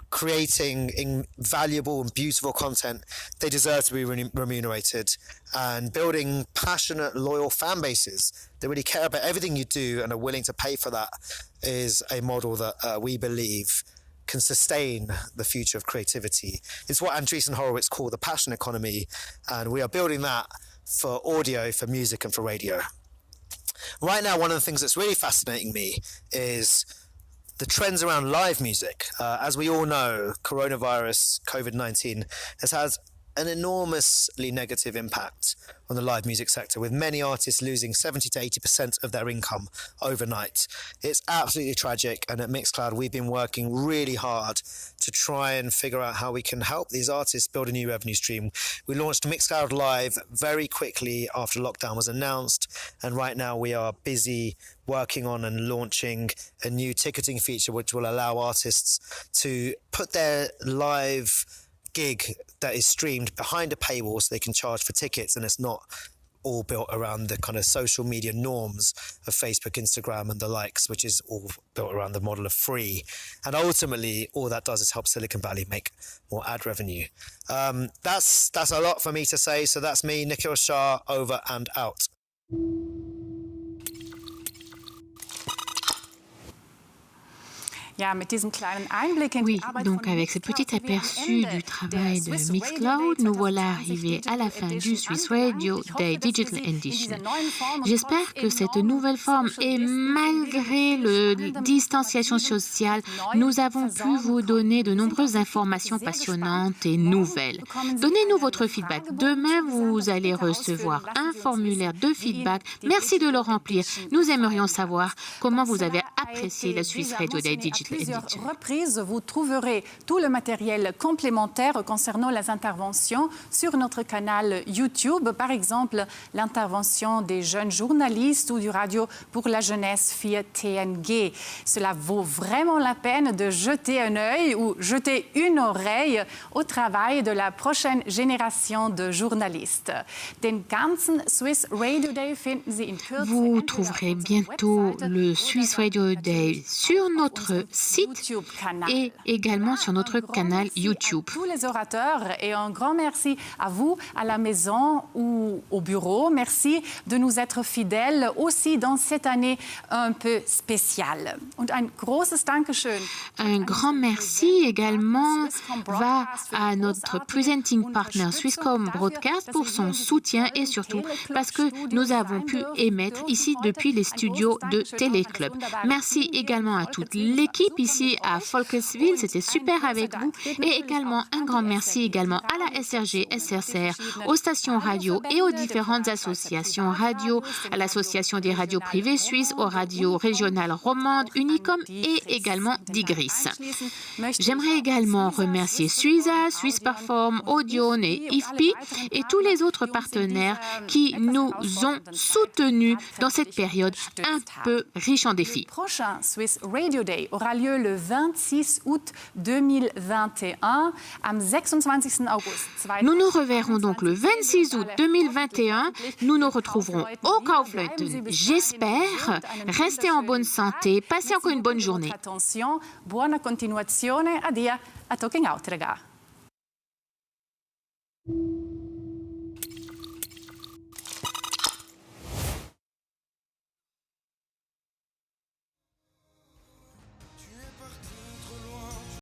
N: creating valuable and beautiful content, they deserve to be remunerated. And building passionate, loyal fan bases that really care about everything you do and are willing to pay for that is a model that we believe can sustain the future of creativity. It's what Andreessen Horowitz called the passion economy, and we are building that for audio, for music, and for radio. Right now, one of the things that's really fascinating me is the trends around live music. As we all know, coronavirus, COVID-19, has had an enormously negative impact on the live music sector, with many artists losing 70 to 80% of their income overnight. It's absolutely tragic, and at Mixcloud we've been working really hard to try and figure out how we can help these artists build a new revenue stream. We launched Mixcloud Live very quickly after lockdown was announced, and right now we are busy working on and launching a new ticketing feature which will allow artists to put their live gig that is streamed behind a paywall so they can charge for tickets, and it's not all built around the kind of social media norms of Facebook, Instagram and the likes, which is all built around the model of free. And ultimately all that does is help Silicon Valley make more ad revenue. That's a lot for me to say, so that's me, Nikhil Shah, over and out.
F: Oui, donc avec ce petit aperçu du travail de Mixcloud, nous voilà arrivés à la fin du Swiss Radio Day Digital Edition. J'espère que cette nouvelle forme, et malgré la distanciation sociale, nous avons pu vous donner de nombreuses informations passionnantes et nouvelles. Donnez-nous votre feedback. Demain, vous allez recevoir un formulaire de feedback. Merci de le remplir. Nous aimerions savoir comment vous avez apprécié la Swiss Radio Day Digital.
A: Reprises, vous trouverez tout le matériel complémentaire concernant les interventions sur notre canal YouTube. Par exemple, l'intervention des jeunes journalistes ou du Radio pour la jeunesse via TNG. Cela vaut vraiment la peine de jeter un œil ou jeter une oreille au travail de la prochaine génération de journalistes. Den ganzen Swiss Radio Day finden Sie in Kürze.
F: Vous trouverez bientôt le Swiss Radio Day sur notre site et également sur notre canal YouTube.
A: Tous les orateurs, et un grand merci à vous à la maison ou au bureau. Merci de nous être fidèles aussi dans cette année un peu spéciale. Und ein großes Dankeschön.
F: Un grand merci également va à notre presenting partner Swisscom Broadcast pour son soutien et surtout parce que nous avons pu émettre ici depuis les studios de Téléclub. Merci également à toute l'équipe ici à Volkenswil, c'était super avec vous, et également un grand merci également à la SRG, SRCR, aux stations radio et aux différentes associations radio, à l'association des radios privées suisses, aux radios régionales romandes, Unicom et également Digris. J'aimerais également remercier Suiza, Swiss Perform, Audion et IFPI et tous les autres partenaires qui nous ont soutenus dans cette période un peu riche en défis.
A: prochain Swiss Radio Day aura lieu le 26 août 2021. Am 26. August 2021.
F: Nous nous reverrons donc le 26 août 2021. Nous nous retrouverons au Kaufleuten. J'espère. Restez en bonne santé. Passez encore une bonne journée.
A: Attention, buona continuazione. Adia a Talking Out, ragazzi.